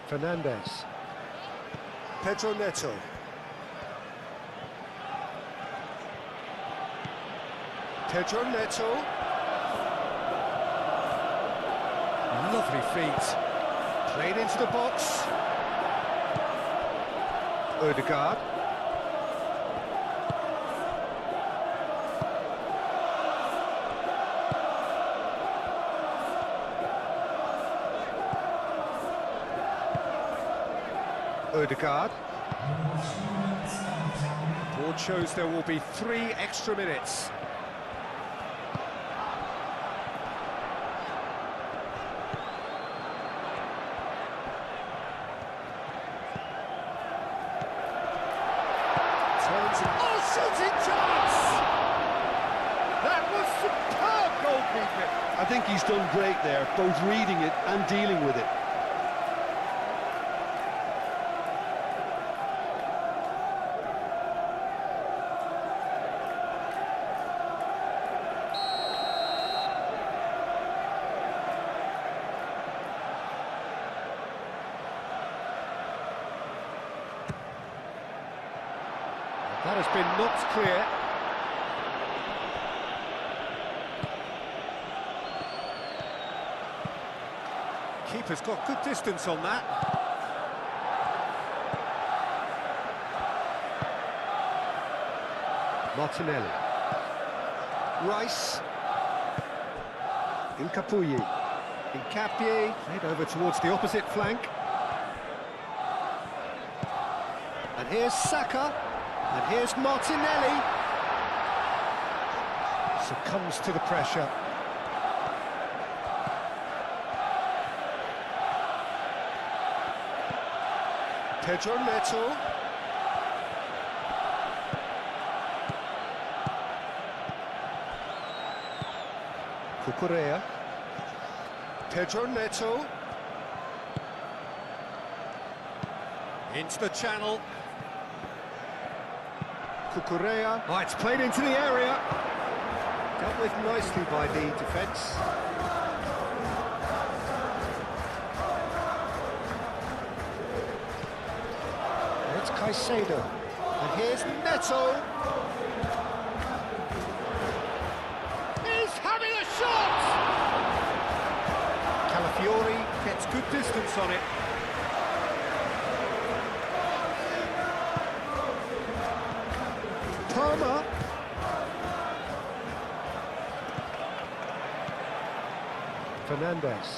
Fernandes. Pedro Neto. Pedro Neto. Lovely feet. Played into the box. Odegaard. Odegaard. Board shows there will be 3 extra minutes. Turns and... Oh, shooting chance! That was superb goalkeeping. I think he's done great there, both reading it and dealing with it. That has been knocked clear. Keeper's got good distance on that. Martinelli. Rice. Incapuyi. Incapie. Played over towards the opposite flank. And here's Saka. And here's Martinelli. Succumbs to the pressure. Pedro Neto. Cucurella. Pedro Neto. Into the channel. Cucurella. Oh, it's played into the area. Dealt with nicely by the defence. And it's Caicedo. And here's Neto. He's having a shot! Calafiori gets good distance on it. Palmer. Fernandes.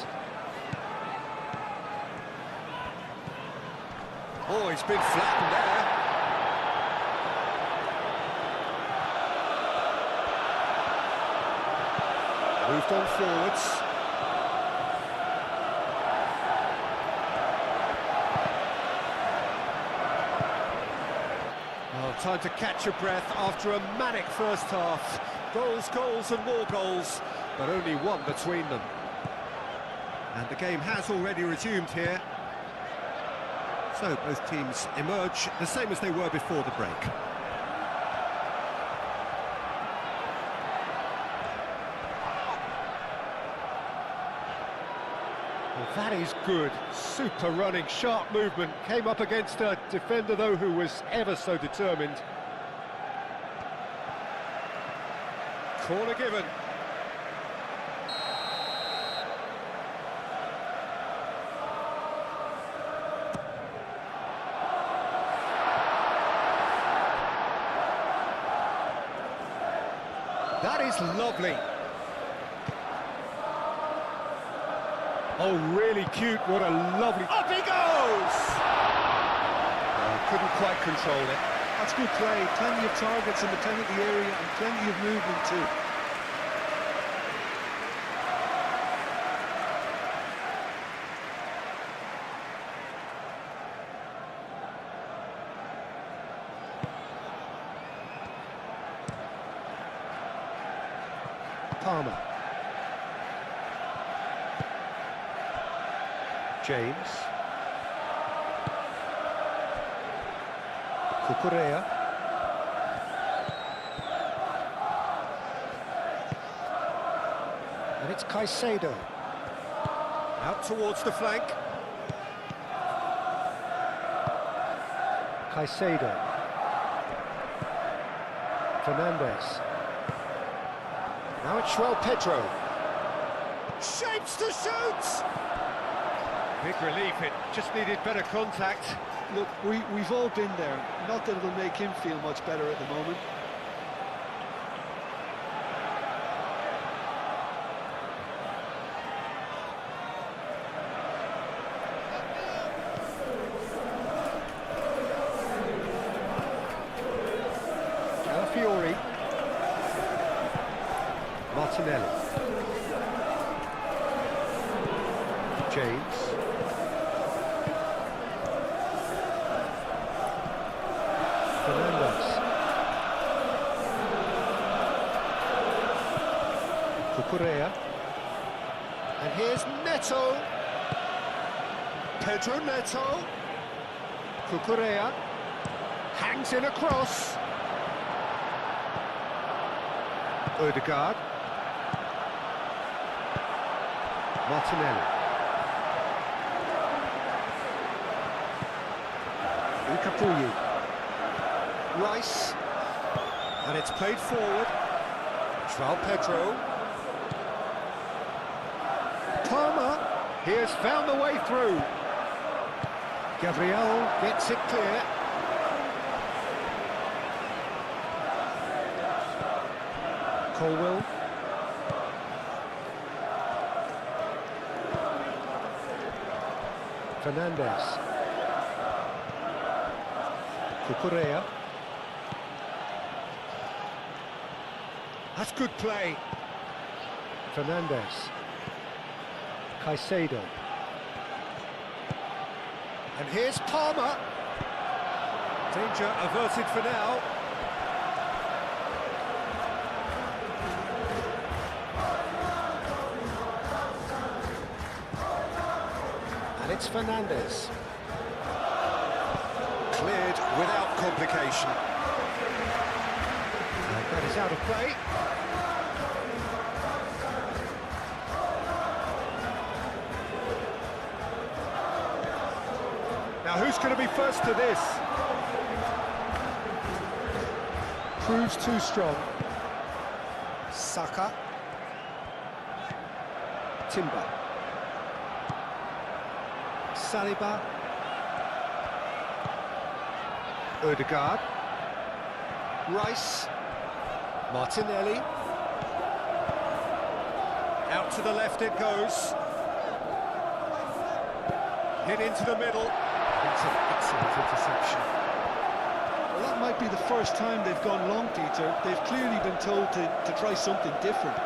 Oh, he's been flattened there. Moved on forwards. Time to catch your breath after a manic first half. Goals, goals and more goals, but only one between them. And the game has already resumed here. So both teams emerge the same as they were before the break. Well, that is good. Super running, sharp movement. Came up against a defender, though, who was ever so determined. Corner given. That is lovely. Oh, really cute. What a lovely... Up he goes! Oh, couldn't quite control it. That's That's good play. Plenty of targets in the penalty area and plenty of movement too. Palmer. James. Cucurella. And it's Caicedo. Out towards the flank. Caicedo. Fernandez. Now it's Pedro. Shapes to shoot! Big relief, it just needed better contact. Look, we've all been there. Not that it'll make him feel much better at the moment. Calafiori. Martinelli. James. Fernandez. Cucurella. And here's Neto. Pedro Neto. Cucurella. Hangs in a cross. Odegaard. Martinelli. Ucapuyi. Rice. And it's played forward. Pedro. Palmer. He has found the way through. Gabriel gets it clear. Colwell. Fernandez. Cucurella. That's good play. Fernandez. Caicedo. And here's Palmer. Danger averted for now. And it's Fernandez. Cleared without complication. And that is out of play. Now who's going to be first to this? Proves too strong. Saka. Timber. Saliba. Odegaard. Rice. Martinelli. Out to the left it goes. Hit into the middle. It's an excellent interception. Well, that might be the first time they've gone long, Peter. They've clearly been told to try something different.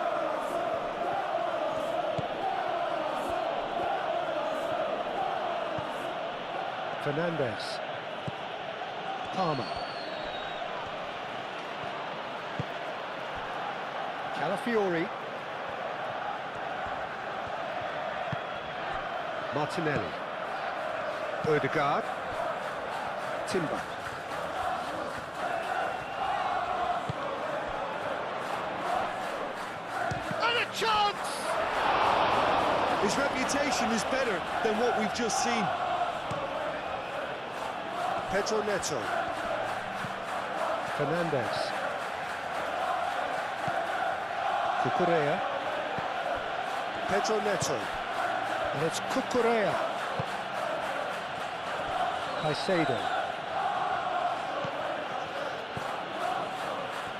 Fernandez. Palmer. Calafiori. Martinelli. Odegaard. Timber. And a chance! His reputation is better than what we've just seen. Pedro Neto. Fernandez. Cucurella. Pedro Neto. And it's Cucurella. Caicedo.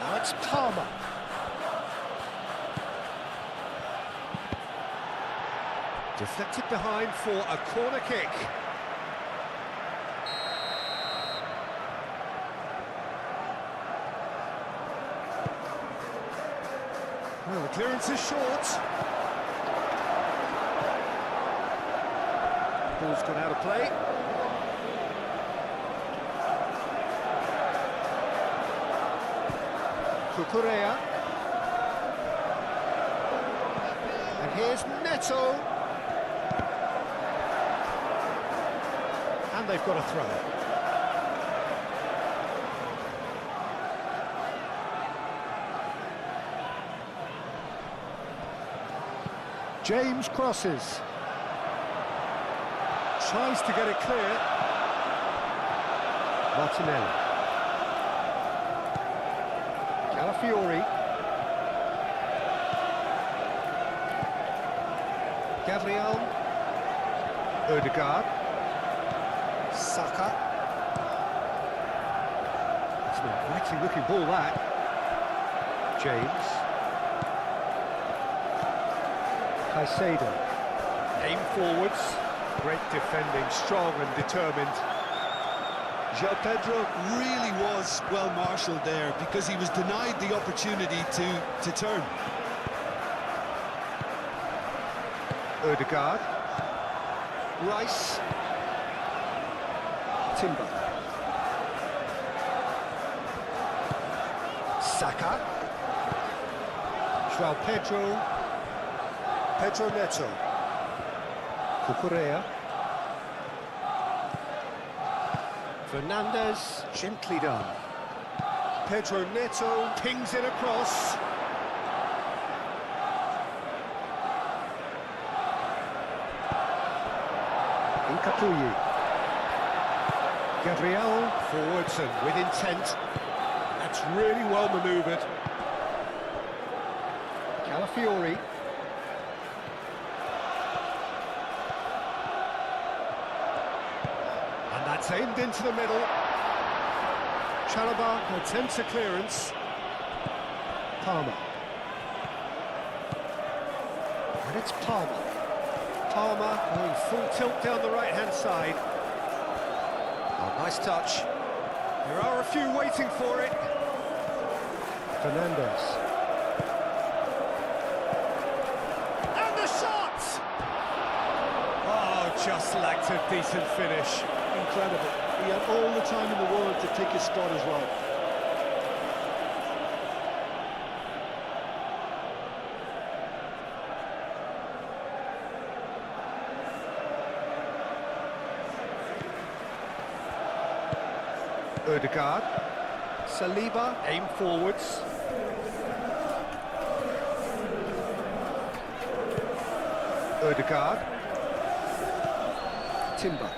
Now it's Palmer. Deflected behind for a corner kick. Well, the clearance is short. Ball's gone out of play. Cucurella. And here's Neto. And they've got a throw. James crosses. Tries to get it clear. Martinelli. Calafiori. Gabriel. Odegaard. Saka. It's an inviting looking ball, that. James. Caicedo. Aim forwards. Great defending, strong and determined. João Pedro really was well marshalled there because he was denied the opportunity to turn. Odegaard. Rice. Timber. Saka. João Pedro. Pedro Neto. Cucurella. Fernandez, gently done. Pedro Neto pings it across. Incapuyi. Gabriel forwards and with intent. That's really well manoeuvred. Calafiori. And that's aimed into the middle. Chalobah attempts a clearance. Palmer. And it's Palmer. Palmer going full tilt down the right-hand side. Oh, nice touch. There are a few waiting for it. Fernandez. And the shot! Oh, just lacked a decent finish. Incredible. He had all the time in the world to pick his spot as well. Odegaard. Saliba, aim forwards. Odegaard. Timber.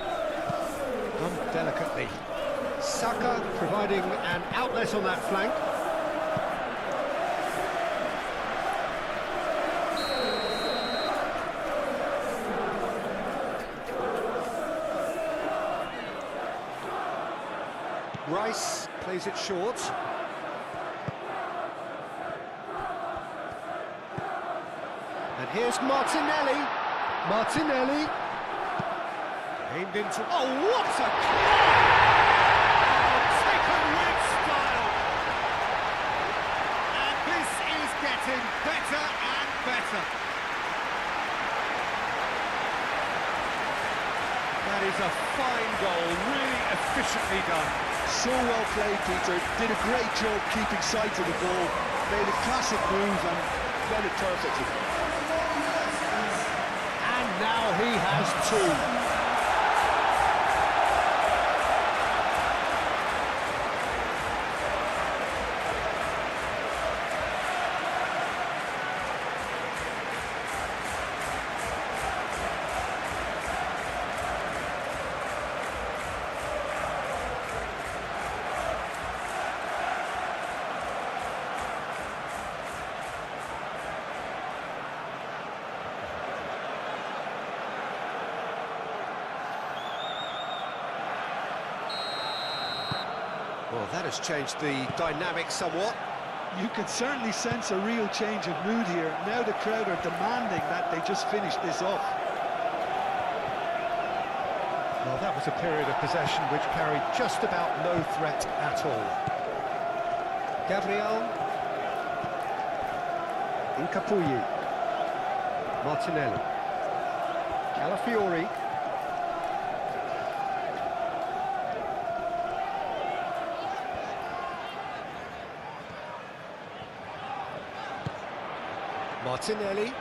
Done delicately. Saka providing an outlet on that flank. Rice plays it short. And here's Martinelli. Martinelli. Aimed into... Oh, what a... Oh, taken with style. And this is getting better and better. That is a fine goal, really efficiently done. So well played, Peter. Did a great job keeping sight of the ball. Made a classic move and read it perfectly. And now he has two. Well, that has changed the dynamic somewhat. You can certainly sense a real change of mood here. Now the crowd are demanding that they just finish this off. Well, that was a period of possession which carried just about no threat at all. Gabriel. Incapuyi. Martinelli. Calafiori. Martinelli.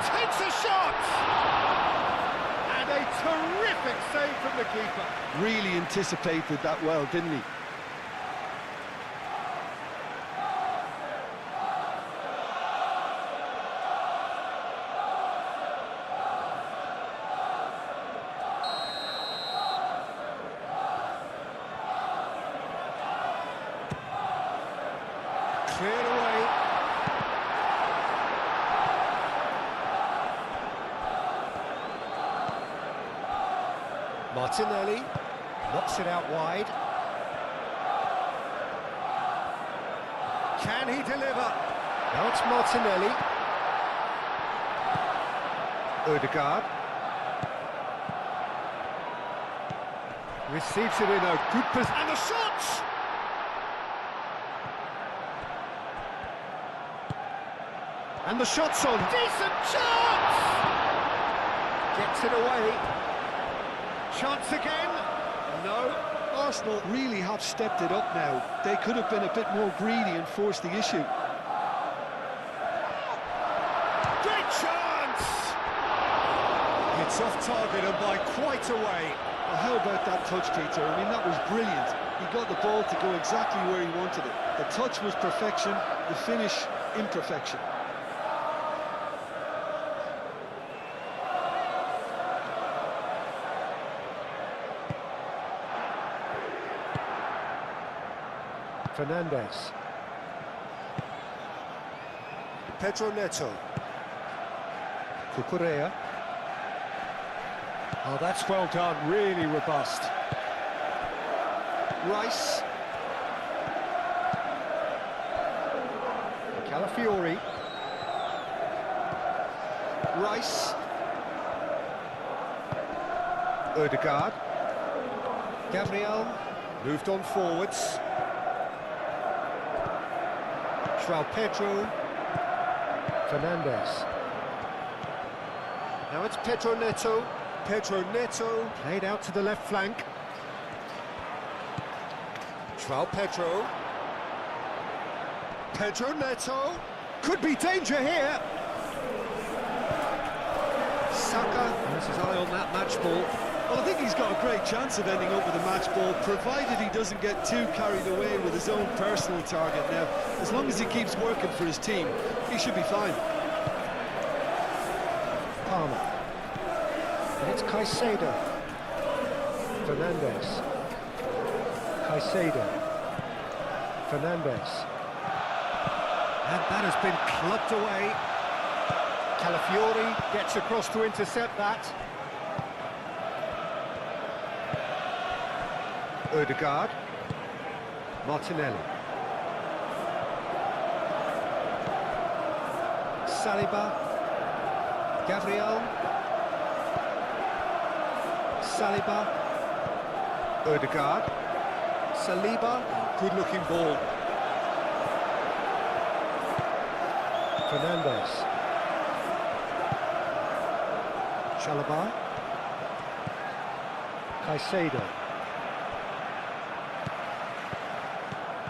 Takes a shot! And a terrific save from the keeper. Really anticipated that well, didn't he? Cleared away. Martinelli knocks it out wide. Can he deliver? Now it's Martinelli. Odegaard. Receives it in a good position. And the shot! And the shot's on. Decent chance! Gets it away. Chance again. No. Arsenal really have stepped it up now. They could have been a bit more greedy and forced the issue. Great chance! It's off target and by quite a way. Well, how about that touch, Peter? I mean, that was brilliant. He got the ball to go exactly where he wanted it. The touch was perfection, the finish imperfection. Fernandez. Pedro Neto. Cucurella. Oh, that's well done, really robust. Rice. Calafiori. Rice. Odegaard. Gabriel. Moved on forwards. João Pedro. Fernandez. Now it's Pedro Neto. Pedro Neto played out to the left flank. João Pedro. Pedro Neto. Could be danger here. Saka has his eye on that match ball. Well, I think he's got a great chance of ending up with a match ball, provided he doesn't get too carried away with his own personal target. Now, as long as he keeps working for his team, he should be fine. Palmer. And it's Caicedo. Fernandez. Caicedo. Fernandez. And that has been clubbed away. Calafiori gets across to intercept that. Odegaard. Martinelli. Saliba. Gabriel. Saliba. Odegaard. Saliba. Good-looking ball. Fernandez. Chalobah. Caicedo.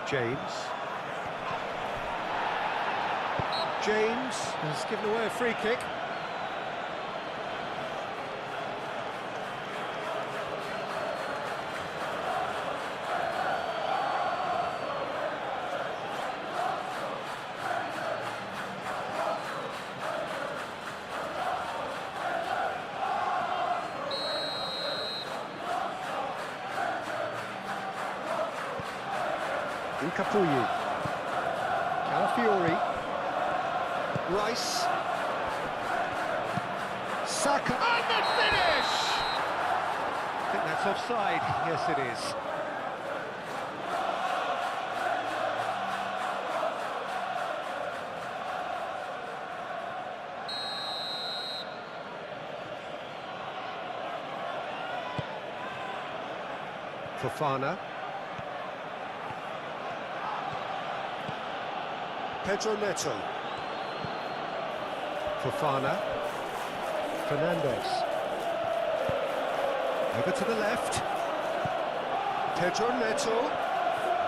James. James has given away a free kick. Incapuyi. Calafiori. Rice. Saka. And the finish! I think that's offside. Yes, it is. Fofana. Pedro Neto. Fofana. Fernandes. Over to the left. Pedro Neto.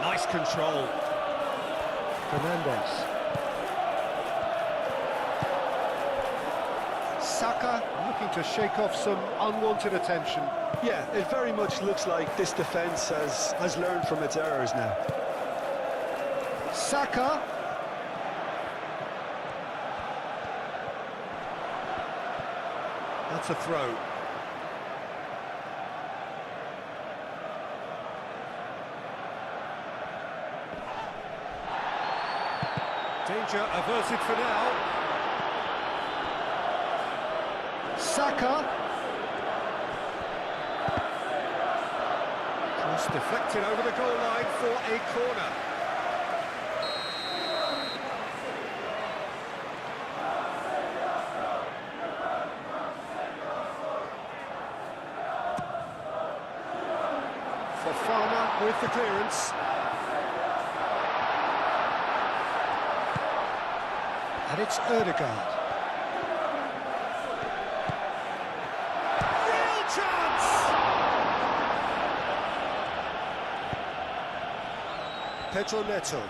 Nice control. Fernandes. Saka looking to shake off some unwanted attention. Yeah, it very much looks like this defence has learned from its errors now. Saka. That's a throw. Danger averted for now. Saka. Cross deflected over the goal line for a corner. Fofana with the clearance. And it's Ødegaard. Real chance! Pedro Neto.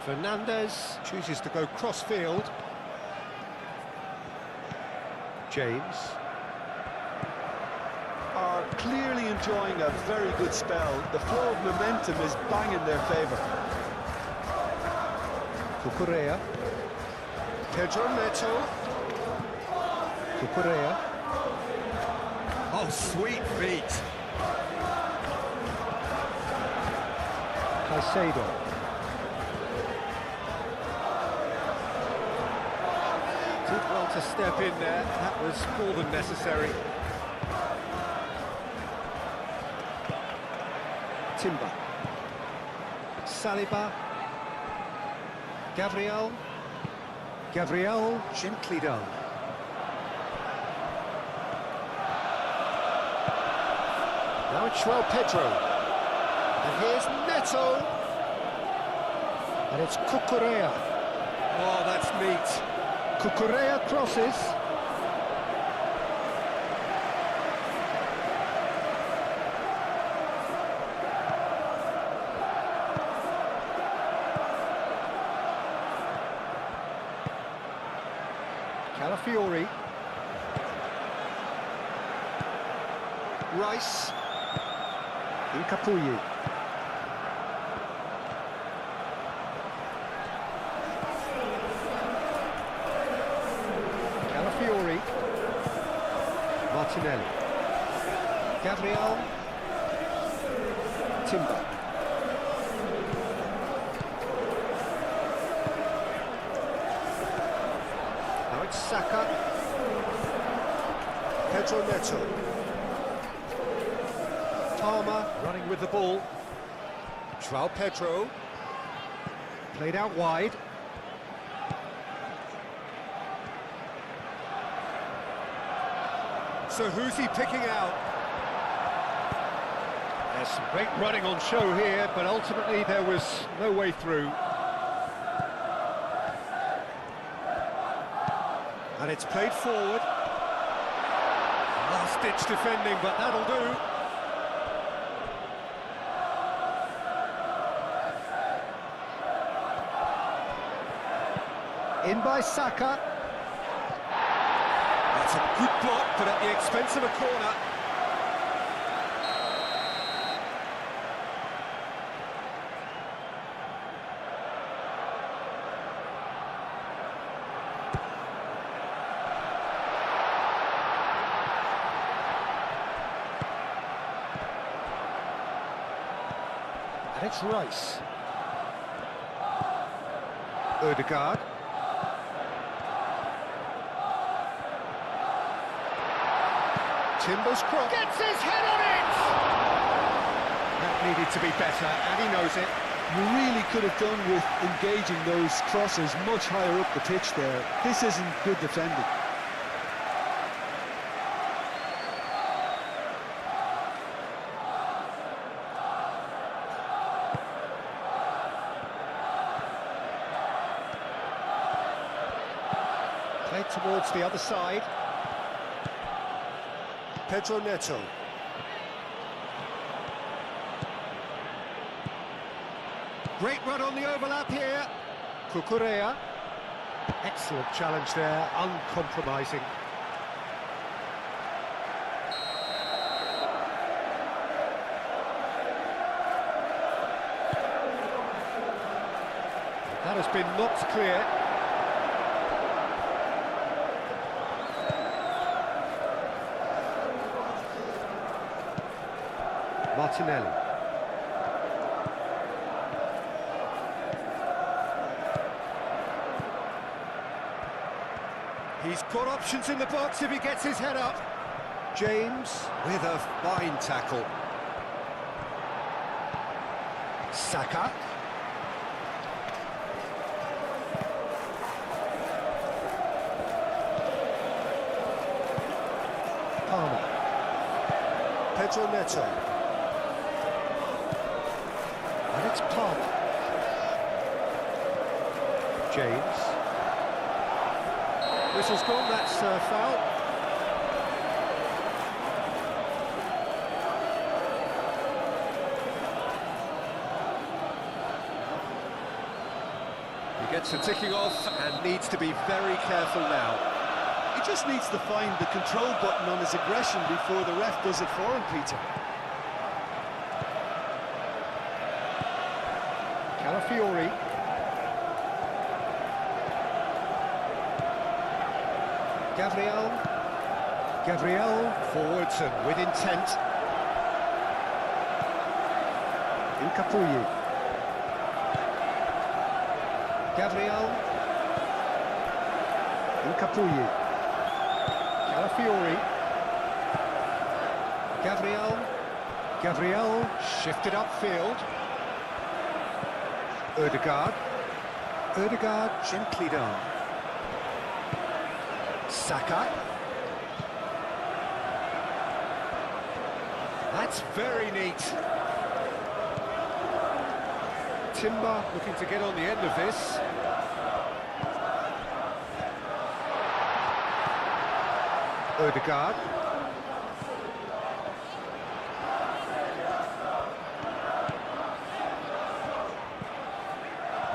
Fernandes chooses to go cross-field. James. Are clearly enjoying a very good spell. The flow of momentum is bang in their favour. Cucurella. Pedro Neto. Cucurella. Oh, sweet feet. Caicedo. Did well to step in there. That was more than necessary. Timber. Saliba. Gabriel. Gabriel, gently done. Now it's João Pedro. And here's Neto. And it's Cucurella. Oh, that's neat. Cucurella crosses. Calafiori. Rice. Incapuyi. Calafiori. Martinelli. Gabriel. Timber. Now it's Saka. Pedro Neto. Palmer running with the ball. João Pedro. Played out wide. So who's he picking out? There's some great running on show here, but ultimately there was no way through. And it's played forward. Last-ditch defending, but that'll do. In by Saka. That's a good block, but at the expense of a corner. And it's Rice. Ødegaard. Timber's cross. Gets his head on it! That needed to be better, and he knows it. You really could have done with engaging those crosses much higher up the pitch there. This isn't good defending. Wide towards the other side. Pedro Neto. Great run on the overlap here. Cucurella. Excellent challenge there, uncompromising. That has been knocked clear. Martinelli. He's got options in the box if he gets his head up. James with a fine tackle. Saka. Palmer. Pedro Neto. And it's Palmer. James. Whistle's gone, that's foul. He gets a ticking off and needs to be very careful now. He just needs to find the control button on his aggression before the ref does it for him, Peter. Calafiori. Gabriel forwards and with intent. Incapuyi. Gabriel. Incapuyi. Calafiori. Gabriel shifted upfield. Ødegaard gently down. Saka. That's very neat. Timber looking to get on the end of this. Ødegaard.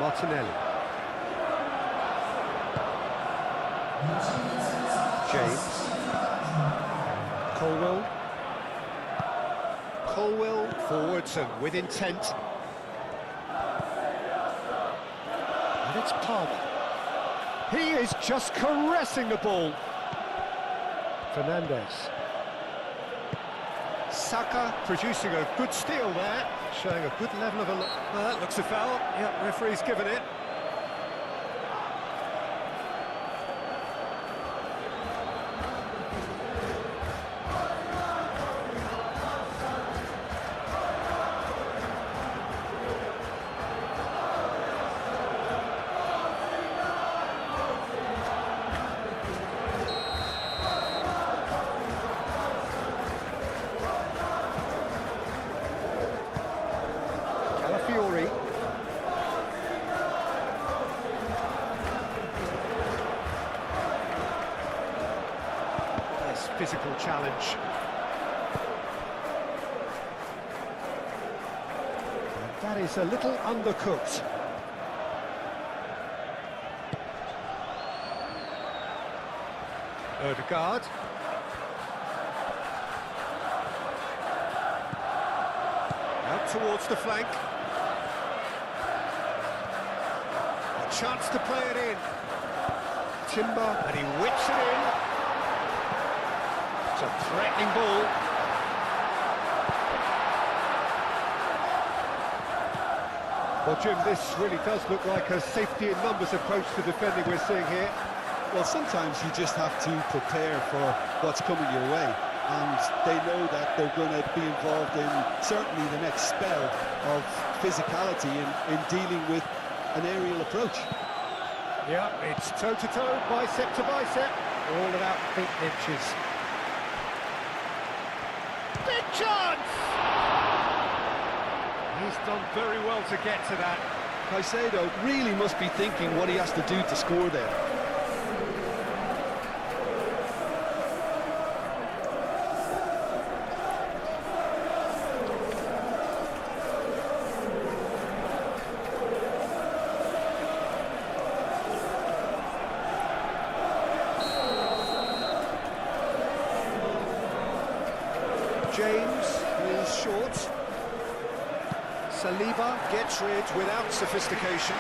Martinelli. James. Colwell forwards and with intent. And it's Palmer. He is just caressing the ball. Fernandez. Saka producing a good steal there, showing a good level of well, that looks a foul. Yep, referee's given it. Calafiori. Nice physical challenge. And that is a little undercooked. Ødegaard. Out towards the flank. A chance to play it in. Timber, and he whips it in. It's a threatening ball. Well, Jim, this really does look like a safety in numbers approach to defending we're seeing here. Well, sometimes you just have to prepare for what's coming your way, and they know that they're going to be involved in certainly the next spell of physicality in dealing with an aerial approach. Yeah, it's toe-to-toe, bicep to bicep, all about 8 inches. Big chance! He's done very well to get to that. Caicedo really must be thinking what he has to do to score there. towards. Saliba gets rid without sophistication.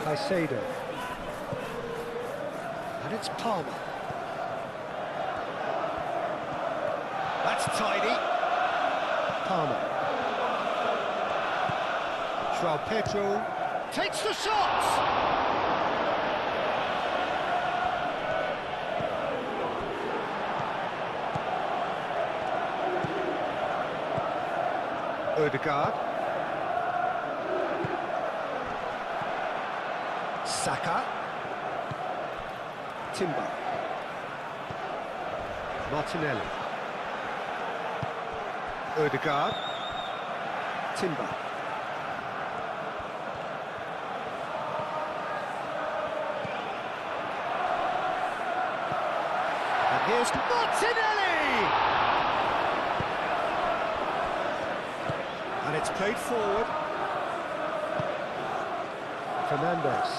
Caicedo. And it's Palmer. That's tidy. Palmer. João Pedro takes the shot! Ødegaard. Saka. Timber. Martinelli. Ødegaard. Timber. And here's Martinelli! And it's played forward. Fernandes.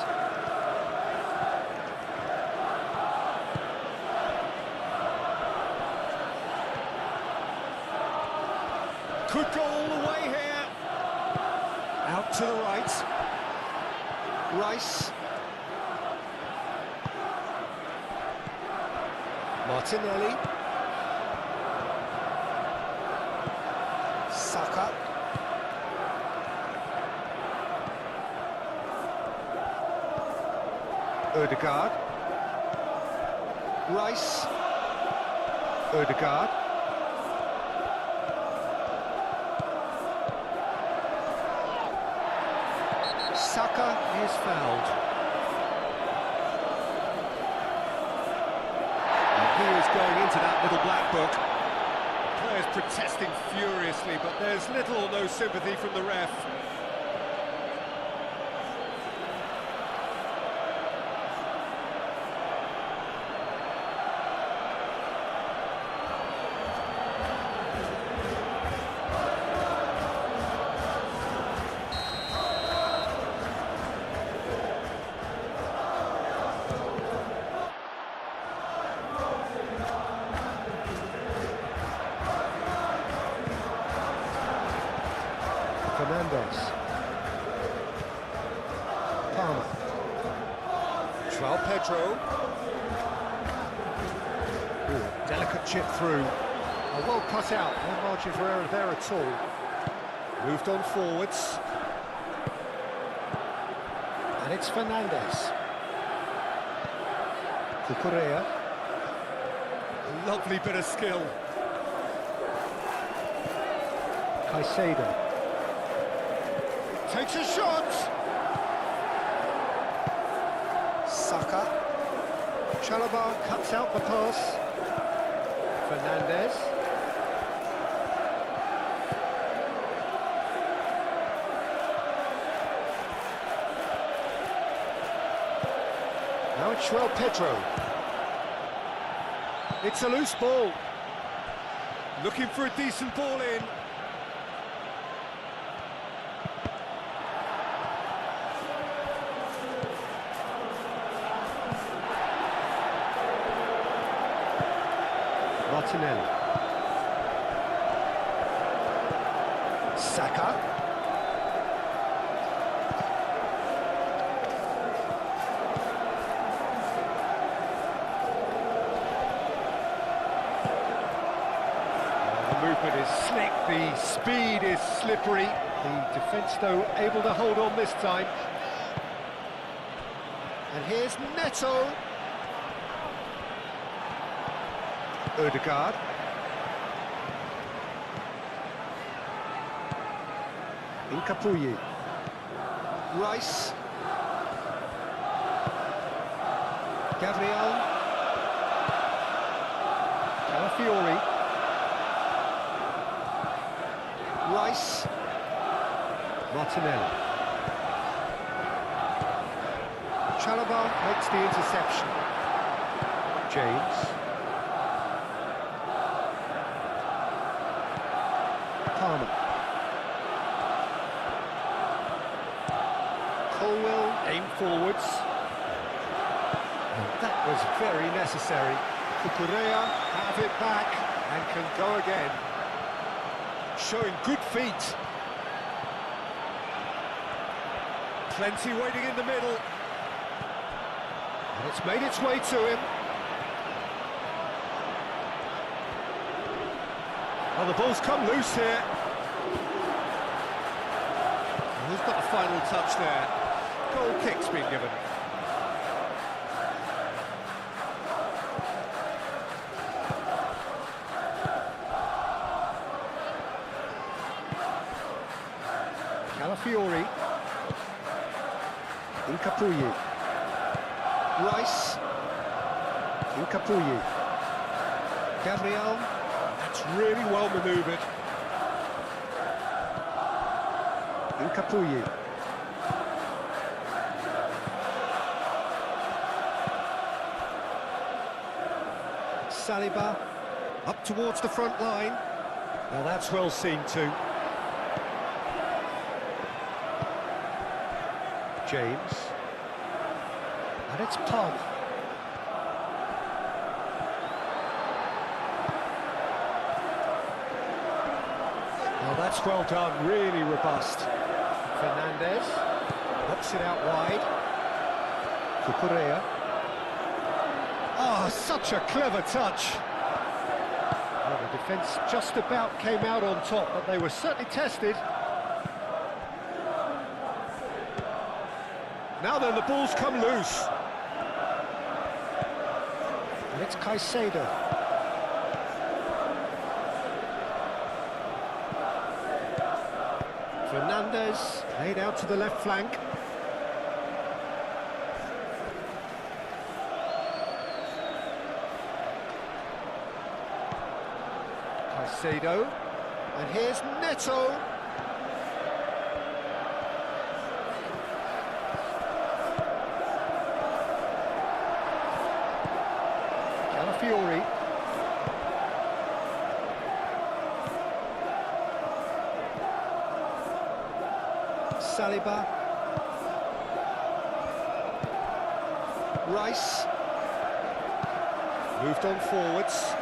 Could go all the way here. Out to the right. Rice. Martinelli. Saka. Ødegaard. Rice. Ødegaard. Saka is fouled. And he is going into that little black book. Players protesting furiously, but there's little or no sympathy from the ref. Fernandes. Palmer. João Pedro. Ooh, delicate chip through. Oh, well cut out, no margin for error there at all. Moved on forwards. And it's Fernandes. Cucurella. Lovely bit of skill. Caicedo. Takes a shot! Saka. Chalobah cuts out the pass. Fernandes. Now it's João Pedro. It's a loose ball. Looking for a decent ball in. Martinelli. Saka. The movement is slick, the speed is slippery. The defence, though, able to hold on this time. And here's Neto. Ødegaard. Incapuyi. Rice. Gabriel. Calafiori. Rice. Martinelli. Chalobah makes the interception. James. Palmer. Colwell aim forwards. And that was is very necessary. Cucurella have it back and can go again. Showing good feet. Plenty waiting in the middle. And it's made its way to him. Well, the ball's come loose here. Who's got the final touch there? Goal kick's been given. Calafiori. Incapuyi. Rice. Incapuyi. Gabriel. That's really well manoeuvred. Incapuyi. Saliba. Up towards the front line. Now that's well seen too. James. And it's Palmer. Well, that's well done, really robust. Fernandez knocks it out wide. Cucurella. Oh, such a clever touch. Well, the defence just about came out on top, but they were certainly tested. Now then, the ball's come loose. And it's Caicedo. Fernandez laid out to the left flank. Caicedo. And here's Neto. Calafiori. Saliba. Rice. Moved on forwards.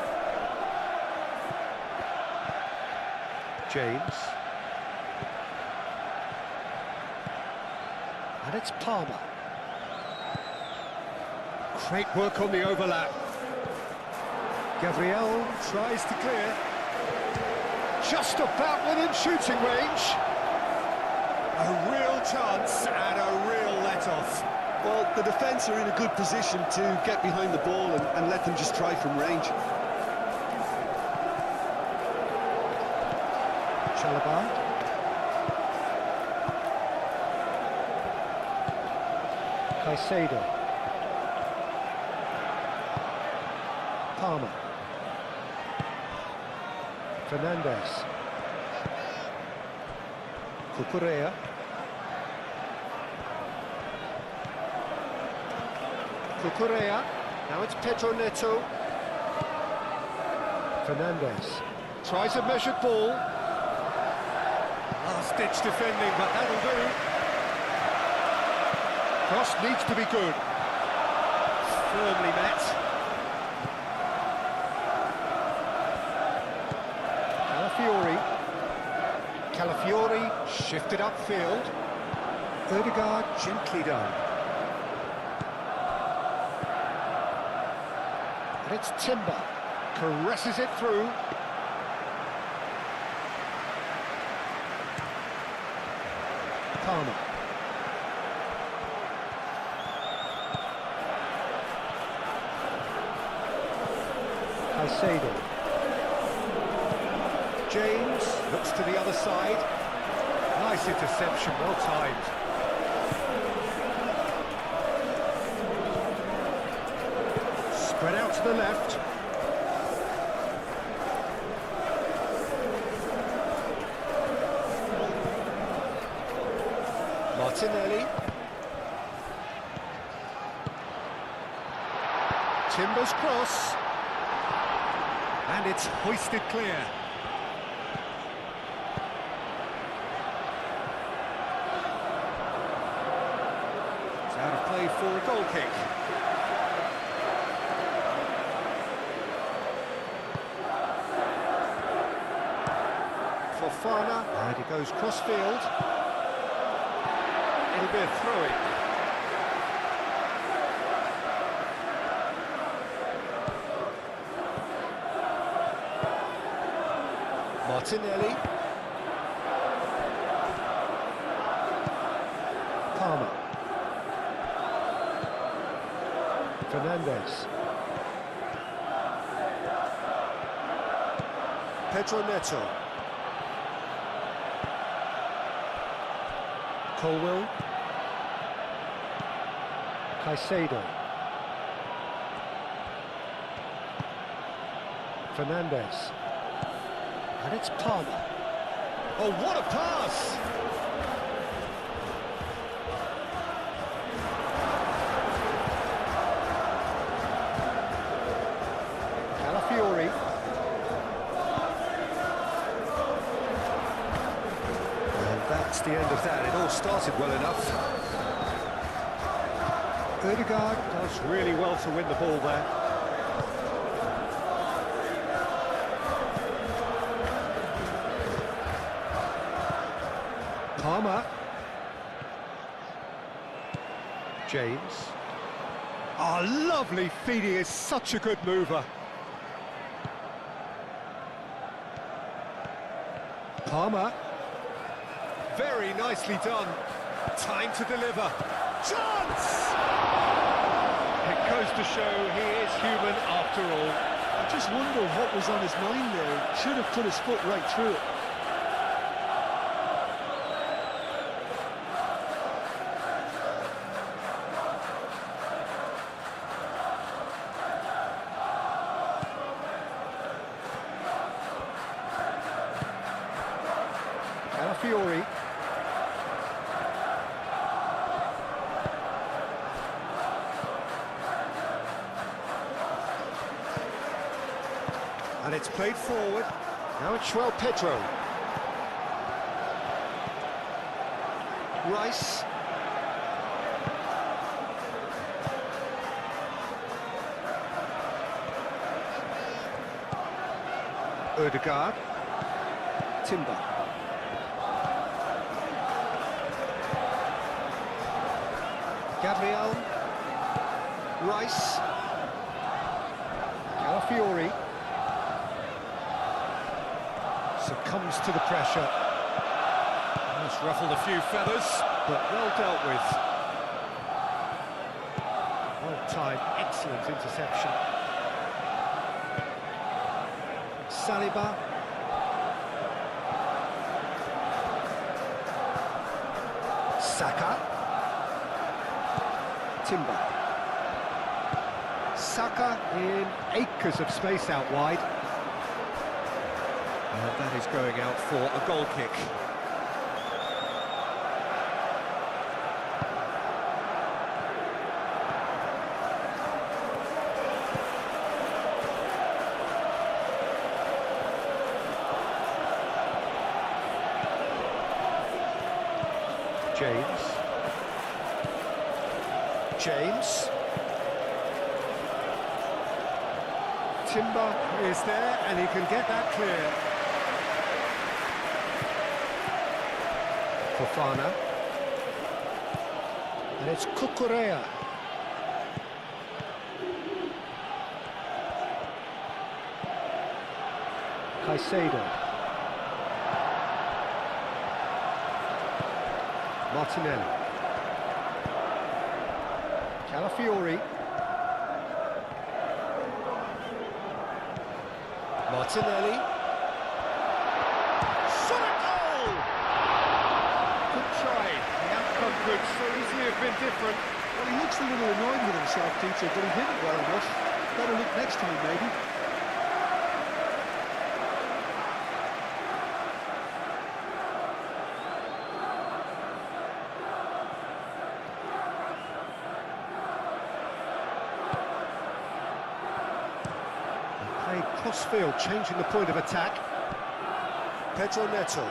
James. And it's Palmer. Great work on the overlap. Gabriel tries to clear. Just about within shooting range. A real chance and a real let-off. Well, the defence are in a good position to get behind the ball and let them just try from range. Chalobah. Caicedo. Palmer. Fernandez. Cucurella. Cucurella. Now it's Pedro Neto. Fernandez. Tries a measured ball. Last-ditch defending, but that'll do. Cross needs to be good. Firmly met. Calafiori shifted upfield. Ødegaard gently done. And it's Timber. Caresses it through. Palmer. Caicedo. James looks to the other side. Nice interception, well timed. Spread out to the left. Martinelli. Timber's cross. And it's hoisted clear. It's out of play for a goal kick. Fofana, and he goes cross-field. It'll be a throw-in. Martinelli. Palmer. Fernandez. Pedro Neto. Colwell. Caicedo. Fernandez. And it's Palmer. Oh, what a pass! Calafiori. And that's the end of that. It all started well enough. Ødegaard does really well to win the ball there. Palmer. James. Oh, lovely feed. He is such a good mover. Palmer. Very nicely done. Time to deliver. Chance! It goes to show he is human after all. I just wonder what was on his mind there. Should have put his foot right through it. Calafiori. And it's played forward. Now it's João Pedro. Rice. Ødegaard. Timber. Gabriel. Rice. Calafiori. Succumbs to the pressure. It's ruffled a few feathers, but well dealt with. Well-timed, excellent interception. Saliba. Saka. Timber. Saka in acres of space out wide. And that is going out for a goal kick. James. James. Timber is there and he can get that clear. Fofana. And it's Cucurella. Caicedo. Martinelli. Calafiori. Martinelli. Shot a goal! Good try. The outcome could so easily have been different. Well, he looks a little annoyed with himself, Peter, but he hit it well enough. Better look next time, maybe. Played cross-field, changing the point of attack. Pedro Neto.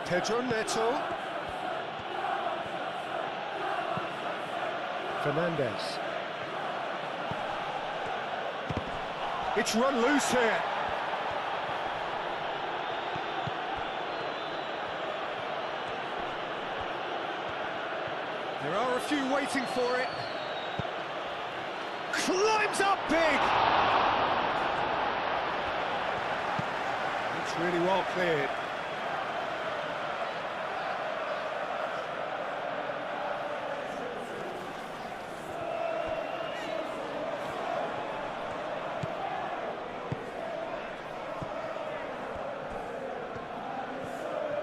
Pedro Neto. Fernandez. It's run loose here. There are a few waiting for it. Climbs up big! It's really well cleared.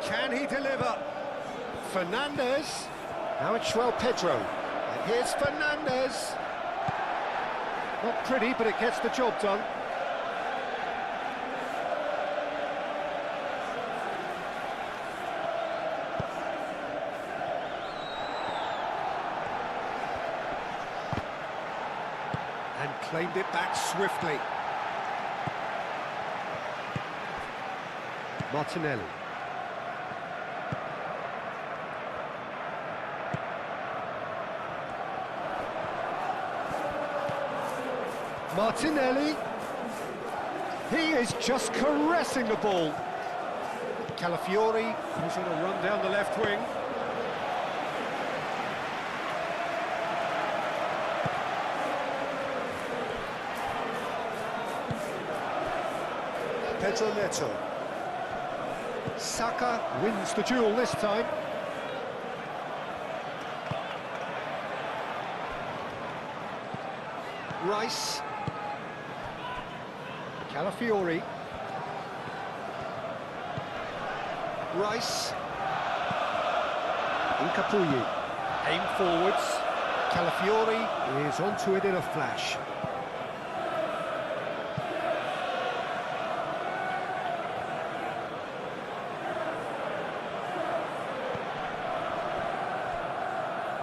Can he deliver? Fernandez. Now it's Pedro. And here's Fernandez. Not pretty, but it gets the job done. And claimed it back swiftly. Martinelli. Martinelli, he is just caressing the ball. Calafiori, who's on a run down the left wing. Pedro Neto. Saka wins the duel this time. Rice. Calafiori. Rice. Incapuyi. Aim forwards. Calafiori is onto it in a flash.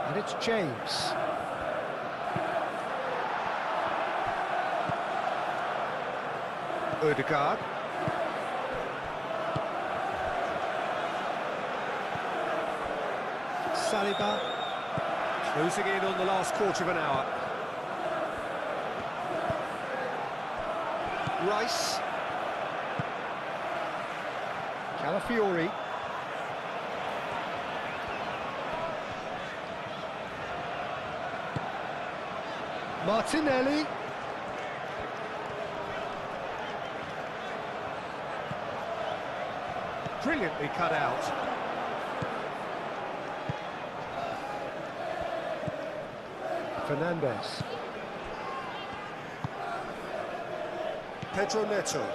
And it's James. Ødegaard. Saliba. Closing in on the last quarter of an hour. Rice. Calafiori. Martinelli. Brilliantly cut out. Fernandez. Pedro Neto.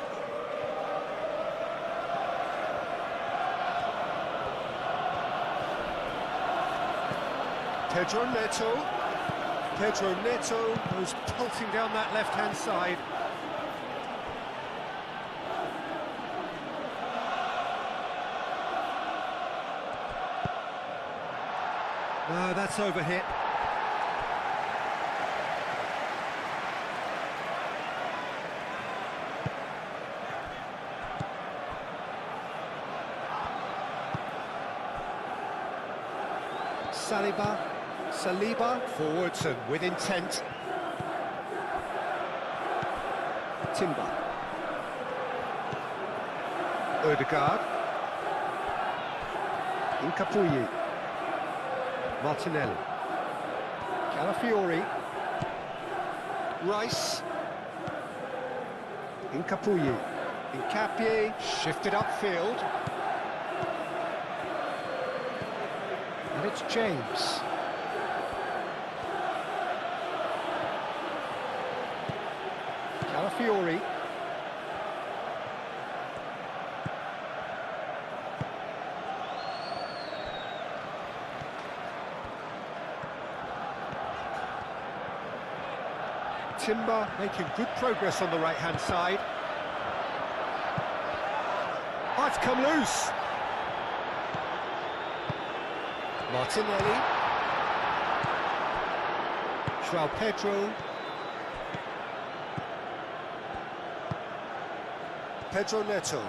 Pedro Neto. Pedro Neto goes pelting down that left-hand side. No, that's overhit. Saliba, forwards and with intent. Timber. Ødegaard. Incapuyi. Martinelli. Calafiori. Rice. Incapuyi. Incapie shifted upfield. And it's James. Calafiori. Timber making good progress on the right-hand side. Oh, it's come loose. Martinelli. João Pedro. Pedro Neto.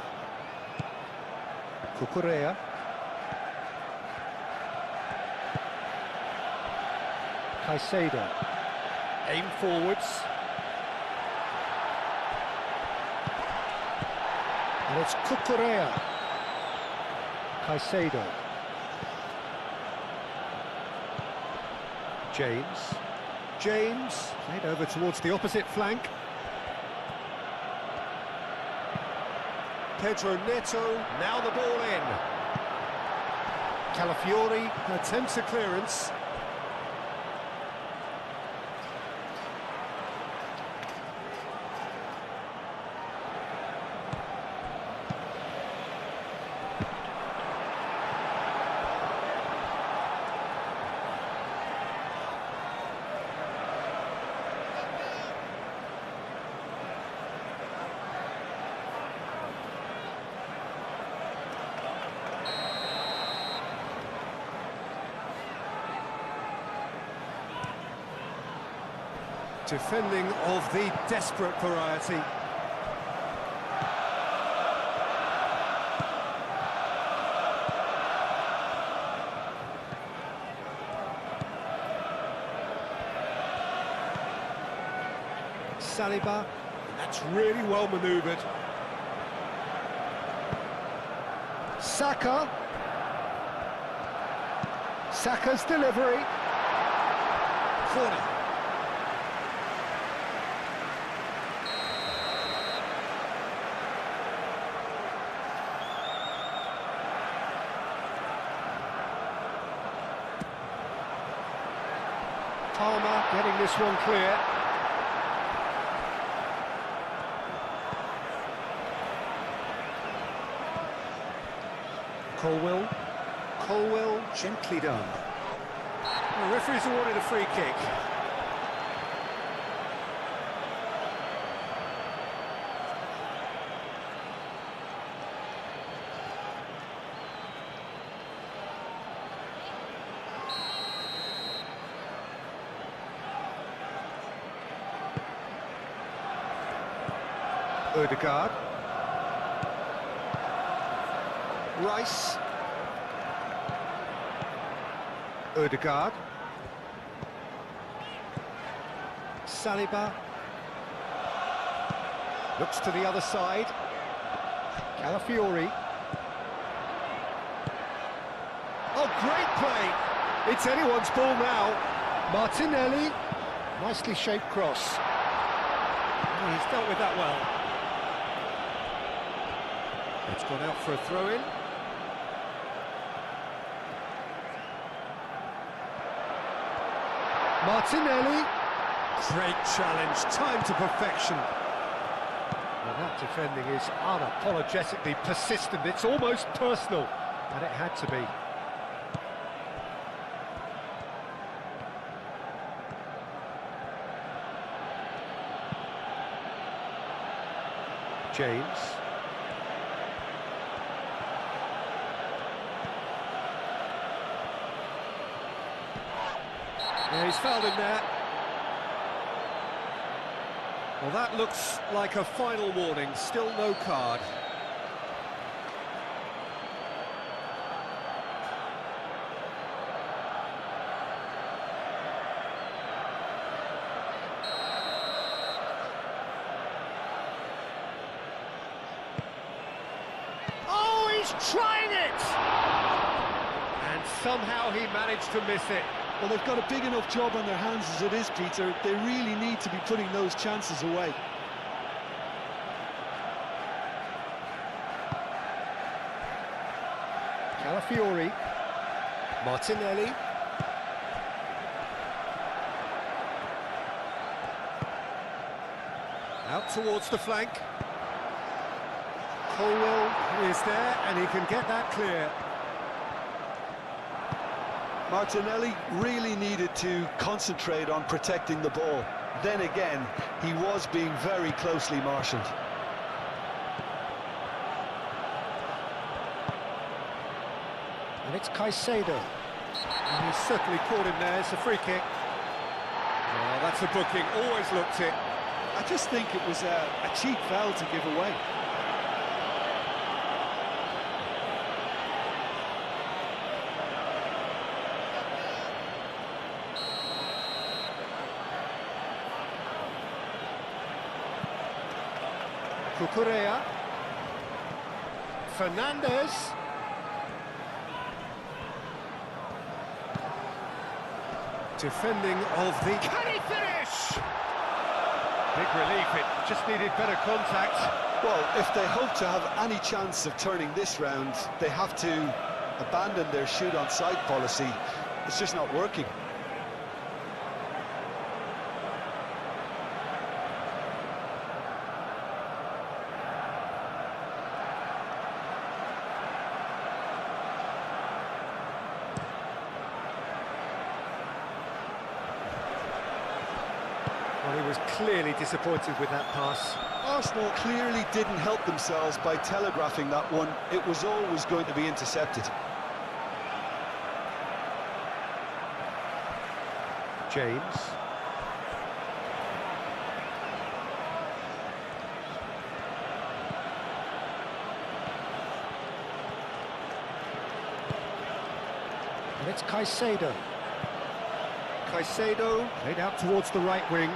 Cucurella. Caicedo. Aim forwards. And it's Cucurella. Caicedo. James, played over towards the opposite flank. Pedro Neto, now the ball in. Calafiori attempts a clearance. Defending of the desperate variety. Saliba, that's really well manoeuvred. Saka's delivery. Corner. Palmer getting this one clear. Colwell gently done. The referee's awarded a free kick. Ødegaard. Rice. Ødegaard. Saliba. Looks to the other side. Calafiori. Oh, great play! It's anyone's ball now. Martinelli. Nicely shaped cross. Oh, he's dealt with that well. It's gone out for a throw-in. Martinelli. Great challenge, time to perfection. Well, that defending is unapologetically persistent. It's almost personal, and it had to be. James. Yeah, he's fouled him there. Well, that looks like a final warning, still no card. Oh, he's trying it! And somehow he managed to miss it. Well, they've got a big enough job on their hands as it is, Peter. They really need to be putting those chances away. Calafiori. Martinelli. Out towards the flank. Colwell is there, and he can get that clear. Martinelli really needed to concentrate on protecting the ball. Then again, he was being very closely marshalled. And it's Caicedo. And he's certainly caught him there. It's a free kick. Oh, that's a booking. Always looked it. I just think it was a cheap foul to give away. Cucurella. Fernandez. Defending of the... Can he finish? Big relief, it just needed better contact. Well, if they hope to have any chance of turning this round, they have to abandon their shoot-on-sight policy. It's just not working. Well, he was clearly disappointed with that pass. Arsenal clearly didn't help themselves by telegraphing that one. It was always going to be intercepted. James. And it's Caicedo. Caicedo played out towards the right wing.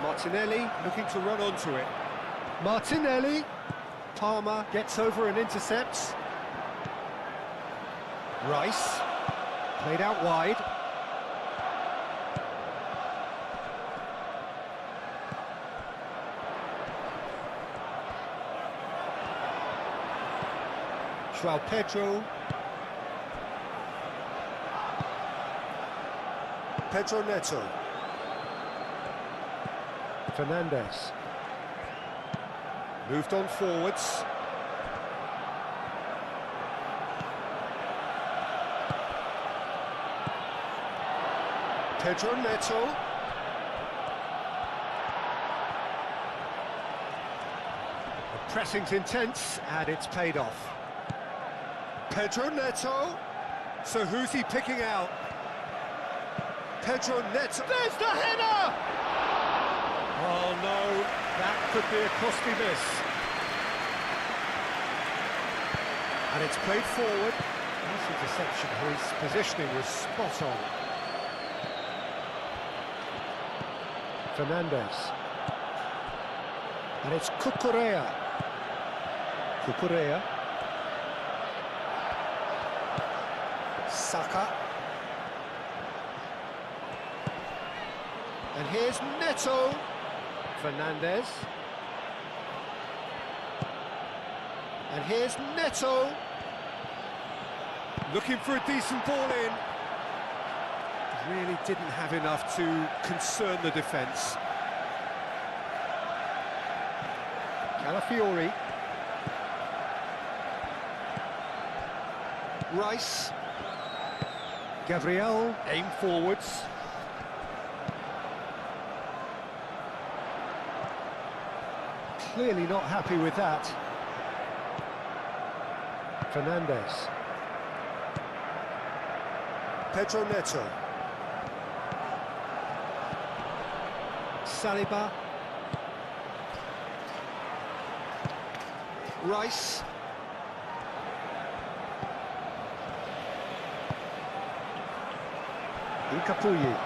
Martinelli looking to run onto it. Martinelli. Palmer gets over and intercepts. Rice. Played out wide. João Pedro. Pedro Neto. Fernandez. Moved on forwards. Pedro Neto. The pressing's intense and it's paid off. Pedro Neto. So who's he picking out? Pedro Neto. There's the header! Oh no, that could be a costly miss. And it's played forward. Nice interception. His positioning was spot on. Fernandez. And it's Cucurella. Cucurella. Saka. And here's Neto. Fernandez. And here's Neto. Looking for a decent ball in. Really didn't have enough to concern the defence. Calafiori. Rice. Gabriel, aim forwards. Clearly not happy with that. Fernandez. Pedro Neto. Saliba. Rice. Incapuyi.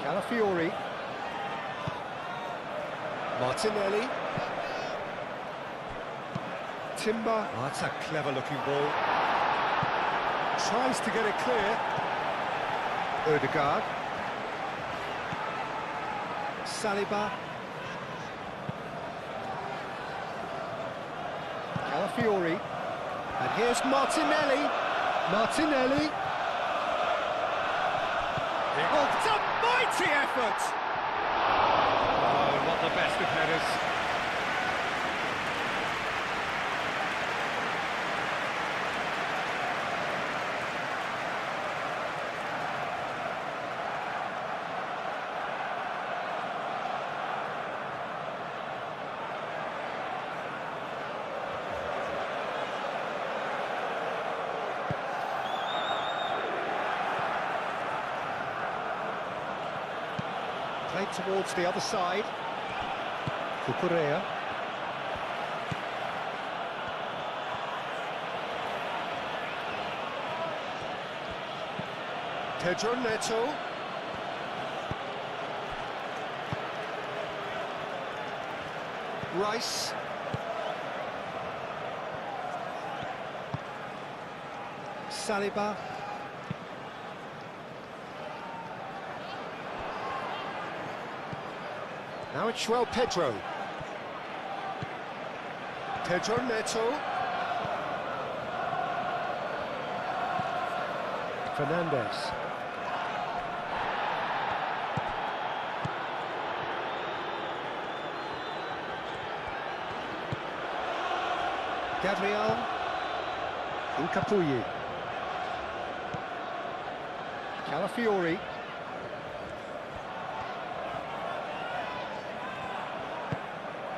Calafiori. Martinelli. Timber. Oh, that's a clever-looking ball. Tries to get it clear. Odegaard. Saliba. Calafiori. And here's Martinelli. Martinelli. Oh, it's a mighty effort! Oh, not the best of headers. Played towards the other side. Cucurella. Pedro Neto. Rice. Saliba. Now it's João Pedro. Pedro Neto. Fernandes. Gabriel. Incapuyi. Calafiori.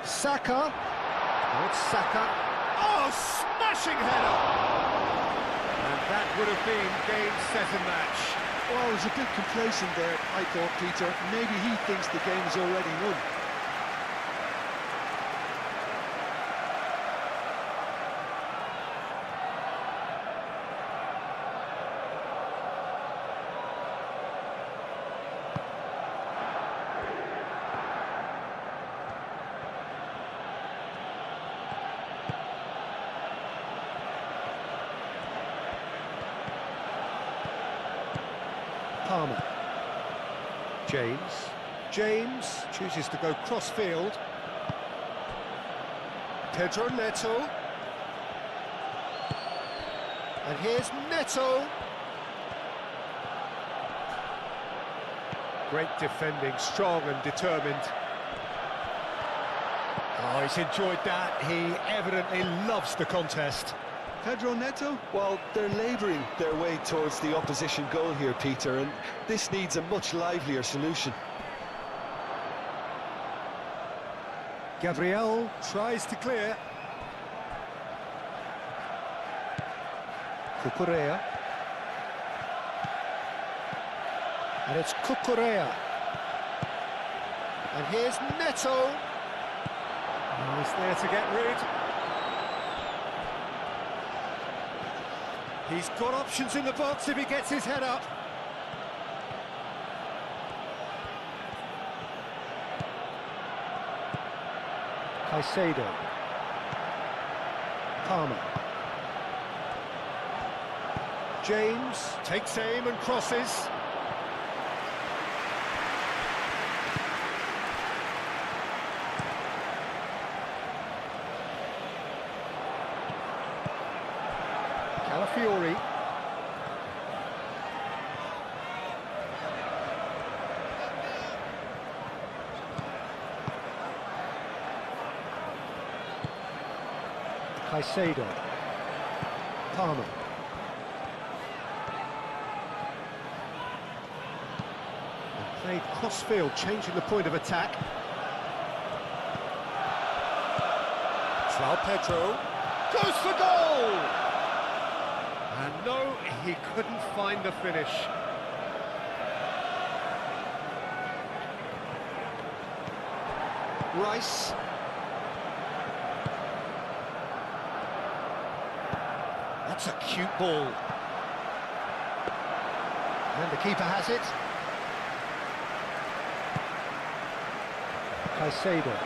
Saka. Oh, it's Saka. Oh, smashing header! And that would have been game, set and match. Well, he was a bit complacent there, I thought, Peter. Maybe he thinks the game is already won. Palmer. James chooses to go cross-field. Pedro Neto. And here's Neto. Great defending, strong and determined. Oh, he's enjoyed that. He evidently loves the contest. Pedro Neto? Well, they're labouring their way towards the opposition goal here, Peter, and this needs a much livelier solution. Gabriel tries to clear. Cucurella. And it's Cucurella. And here's Neto. Oh, he's there to get rid. He's got options in the box if he gets his head up. Caicedo. Palmer. James takes aim and crosses. Calafiori. Caicedo. Palmer. And played cross-field, changing the point of attack. João Pedro goes for goal! And no, he couldn't find the finish. Rice. That's a cute ball. And the keeper has it. Caicedo.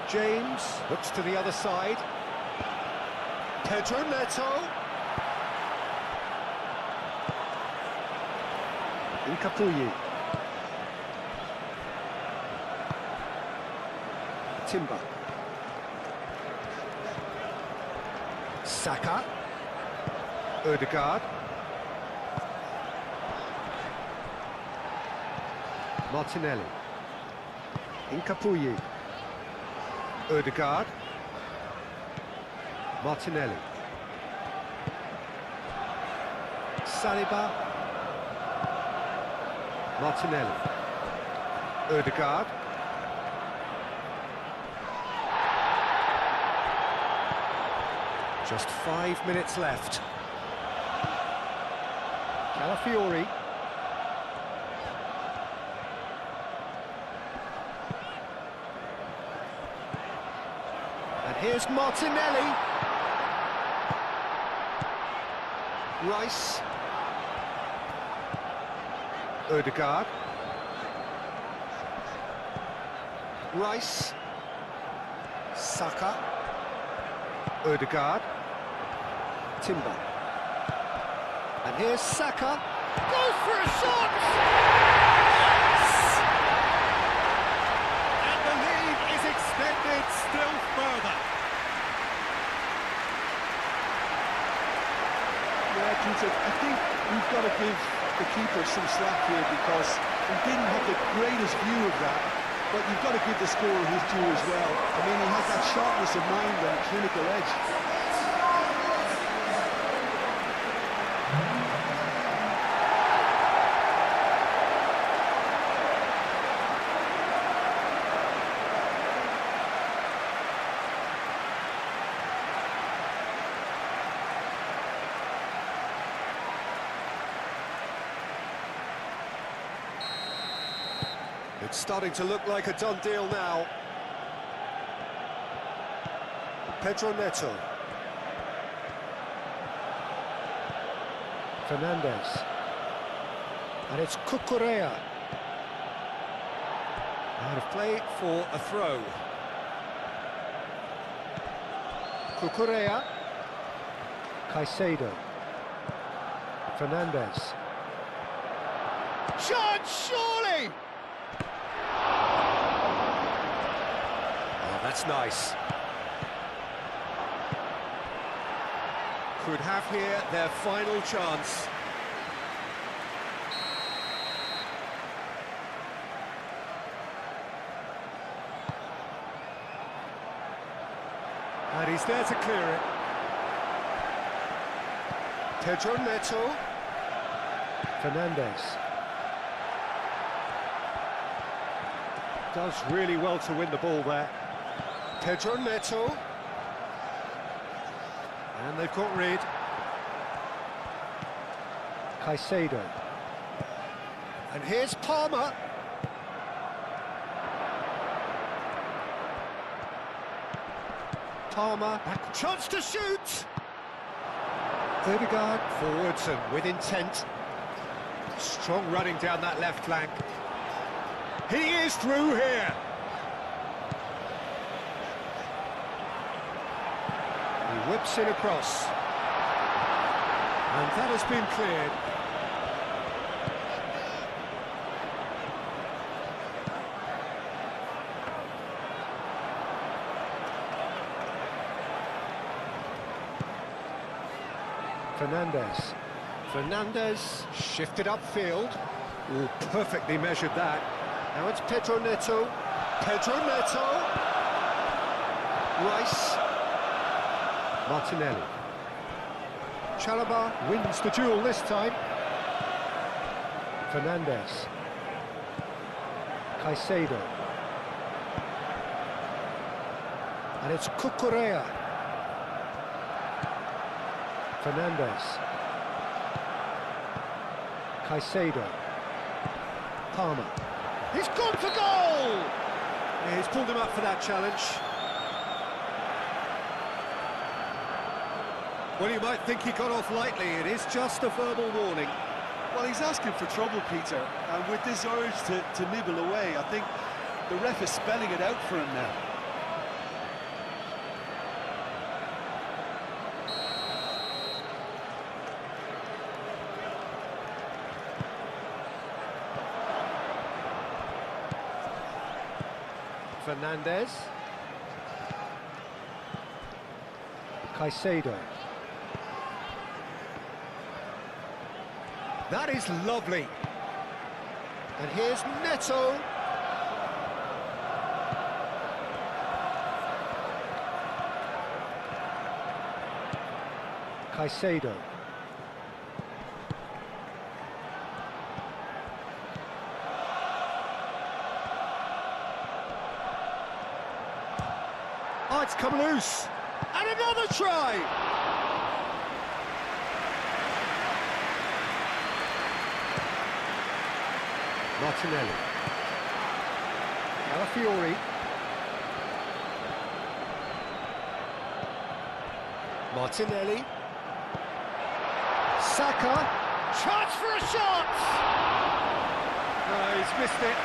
James looks to the other side. Pedro Neto. Incapuyi. Timber. Saka. Ødegaard. Martinelli. Incapuyi. Ødegaard. Martinelli. Saliba. Martinelli. Ødegaard. Just 5 minutes left. Calafiori. And here's Martinelli. Rice. Odegaard. Rice. Saka. Odegaard. Timber. And here's Saka. Goes for a shot! Yes! And the lead is extended still further. Yeah, Peter, I think we've got to give the keeper some slack here because he didn't have the greatest view of that, but you've got to give the scorer his due as well. I mean, he had that sharpness of mind and a clinical edge. It's starting to look like a done deal now. Pedro Neto. Fernandez. And it's Cucurella. Out of play for a throw. Cucurella. Caicedo. Fernandez. Shot, surely! Oh, that's nice. Could have here their final chance. And he's there to clear it. Pedro Neto. Fernandez. Does really well to win the ball there. Pedro Neto. And they've got rid. Caicedo. And here's Palmer. Palmer, back, chance to shoot! Odegaard forwards and with intent. Strong running down that left flank. He is through here! He whips it across. And that has been cleared. Fernandez. Fernandez shifted upfield. Ooh, perfectly measured that. Now it's Pedro Neto. Pedro Neto. Rice. Martinelli. Chalobah wins the duel this time. Fernandez. Caicedo. And it's Cucurella. Fernandez. Caicedo. Palmer. He's gone for goal! Yeah, he's pulled him up for that challenge. Well, you might think he got off lightly. It is just a verbal warning. Well, he's asking for trouble, Peter, and with this urge to nibble away, I think the ref is spelling it out for him now. Fernandez. Caicedo. That is lovely. And here's Neto. Caicedo. Oh, it's come loose. And another try. Martinelli. Calafiori. Martinelli. Saka. Chance for a shot! No, he's missed it.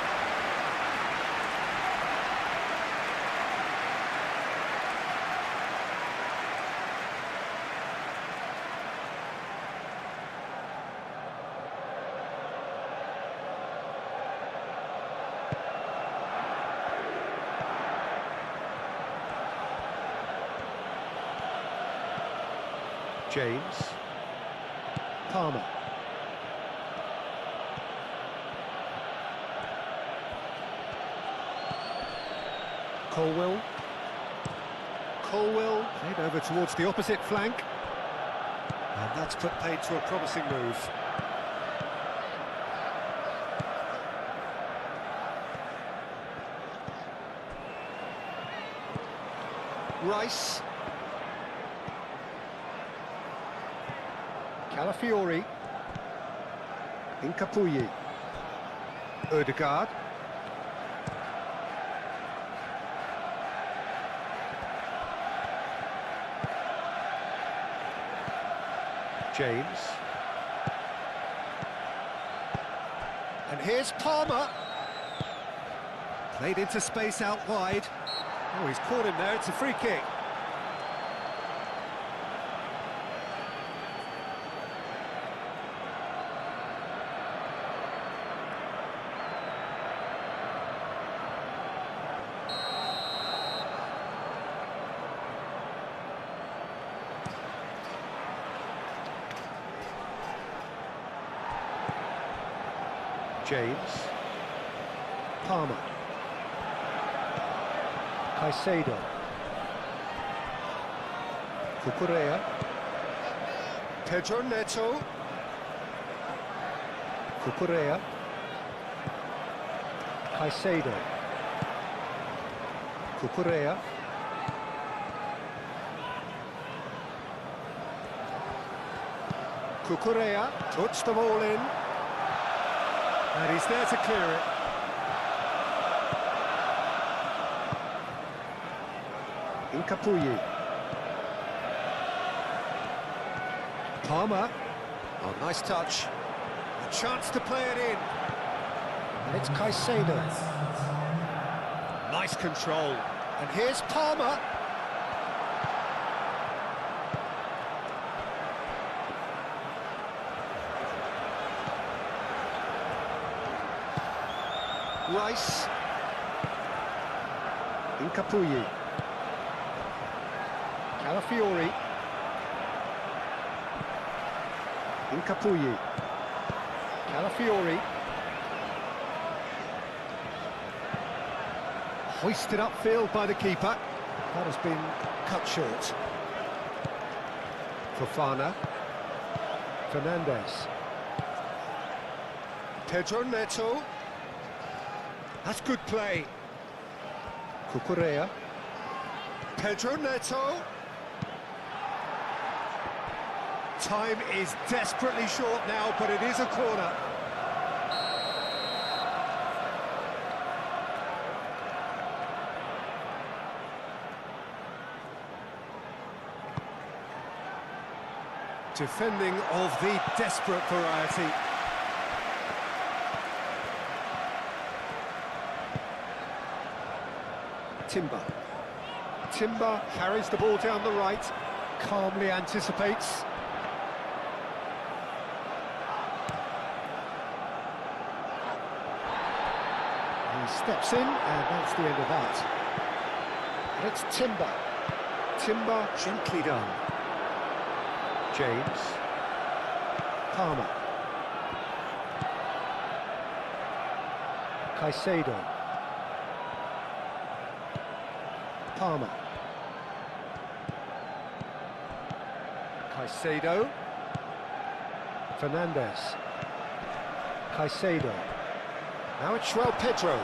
James. Palmer. Colwill. Colwill played over towards the opposite flank. And that's put paid to a promising move. Rice. Calafiori. Incapuyi. Ødegaard. James. And here's Palmer. Played into space out wide. Oh, he's caught him there, it's a free kick. James. Palmer. Caicedo. Cucurella. Pedro Neto. Cucurella. Caicedo. Cucurella. Cucurella puts the ball in. And he's there to clear it. Incapuyi. Palmer. Oh, nice touch. A chance to play it in. And it's Caicedo. Nice control. And here's Palmer. Rice. Incapuyi. Calafiori. Incapuyi. Calafiori. Hoisted upfield by the keeper. That has been cut short. Fofana. Fernandez. Pedro Neto. That's good play. Cucurella. Pedro Neto. Time is desperately short now, but it is a corner. Defending of the desperate variety. Timber carries the ball down the right, calmly anticipates. He steps in, and that's the end of that. And it's Timber. Timber gently done. James. Palmer. Caicedo. Palmer. Caicedo. Fernandez. Caicedo. Now it's João Pedro.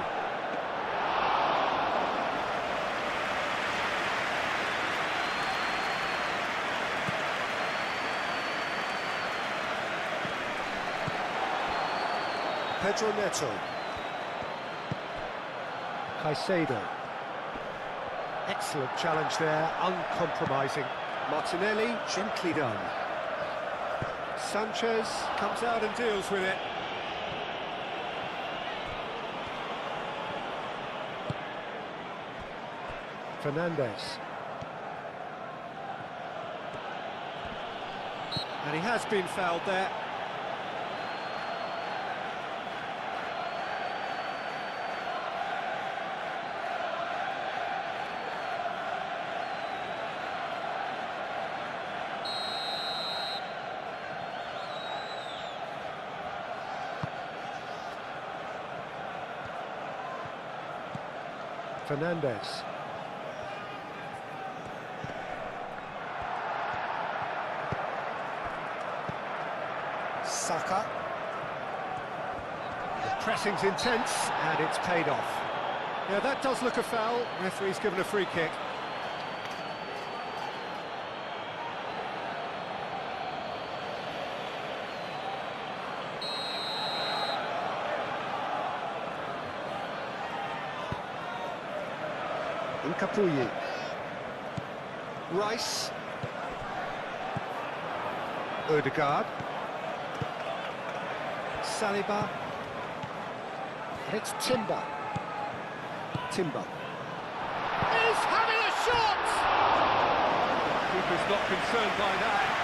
Pedro Neto. Caicedo. Excellent challenge there, uncompromising. Martinelli, gently done. Sanchez comes out and deals with it. Fernandes. And he has been fouled there. Fernandes. Saka. The pressing's intense, and it's paid off. Yeah, that does look a foul. Referee's given a free kick. Incapuyi. Rice. Odegaard. Saliba. And it's Timber. Timber. He's having a shot! Keeper's not concerned by that.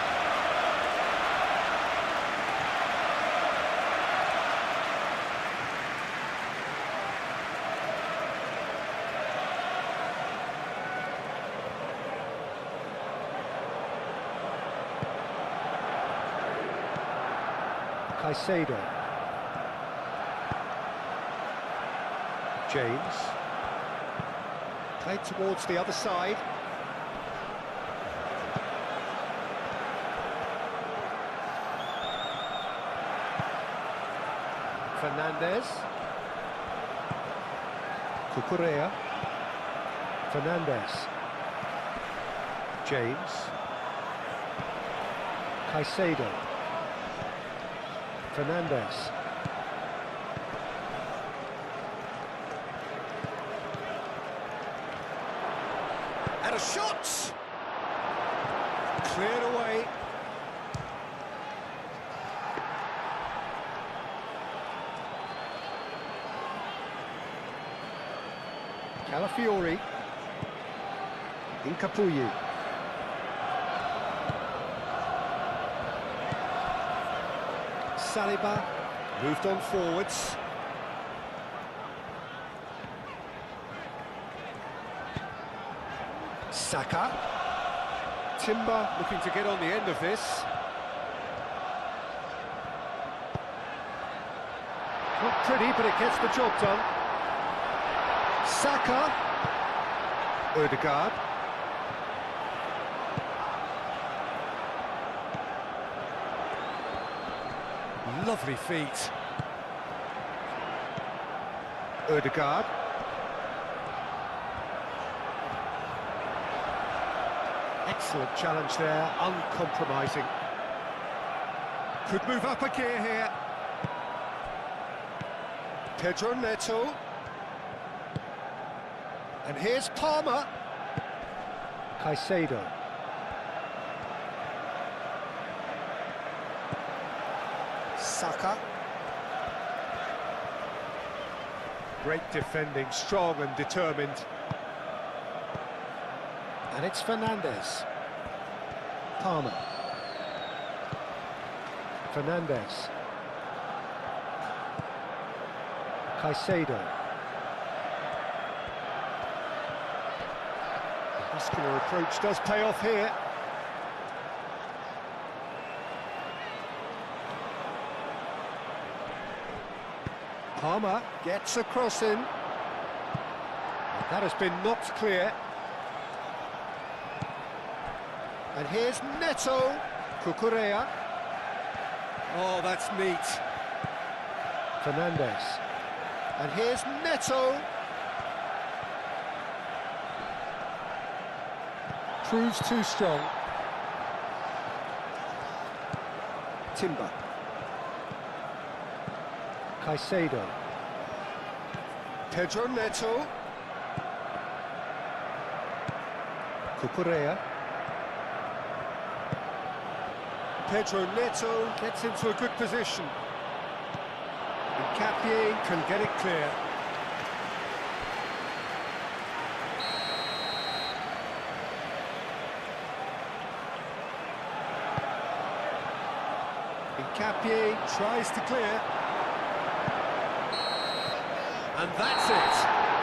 Caicedo. James. Played towards the other side. Fernandes. Cucurella. Fernandes. James. Caicedo. Fernandes. And a shot! Cleared away. Calafiori. Incapuyi. Saliba moved on forwards. Saka. Timber looking to get on the end of this. Not pretty, but it gets the job done. Saka. Odegaard. Lovely feet. Odegaard. Excellent challenge there, uncompromising. Could move up a gear here. Pedro Neto. And here's Palmer. Caicedo. Saka. Great defending, strong and determined. And it's Fernandes. Palmer. Fernandes. Caicedo. The muscular approach does pay off here. Palmer gets a cross in. That has been knocked clear. And here's Neto. Cucurella. Oh, that's neat. Fernandes. And here's Neto. Proves too strong. Timber. Caicedo. Pedro Neto. Cucurella. Pedro Neto gets into a good position. Capie can get it clear. Capie tries to clear. And that's it.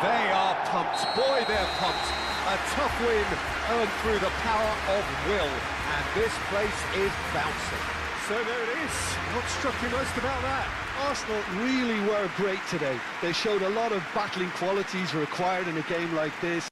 They are pumped. Boy, they're pumped. A tough win earned through the power of will. And this place is bouncing. So there it is. What struck you most about that? Arsenal really were great today. They showed a lot of battling qualities required in a game like this.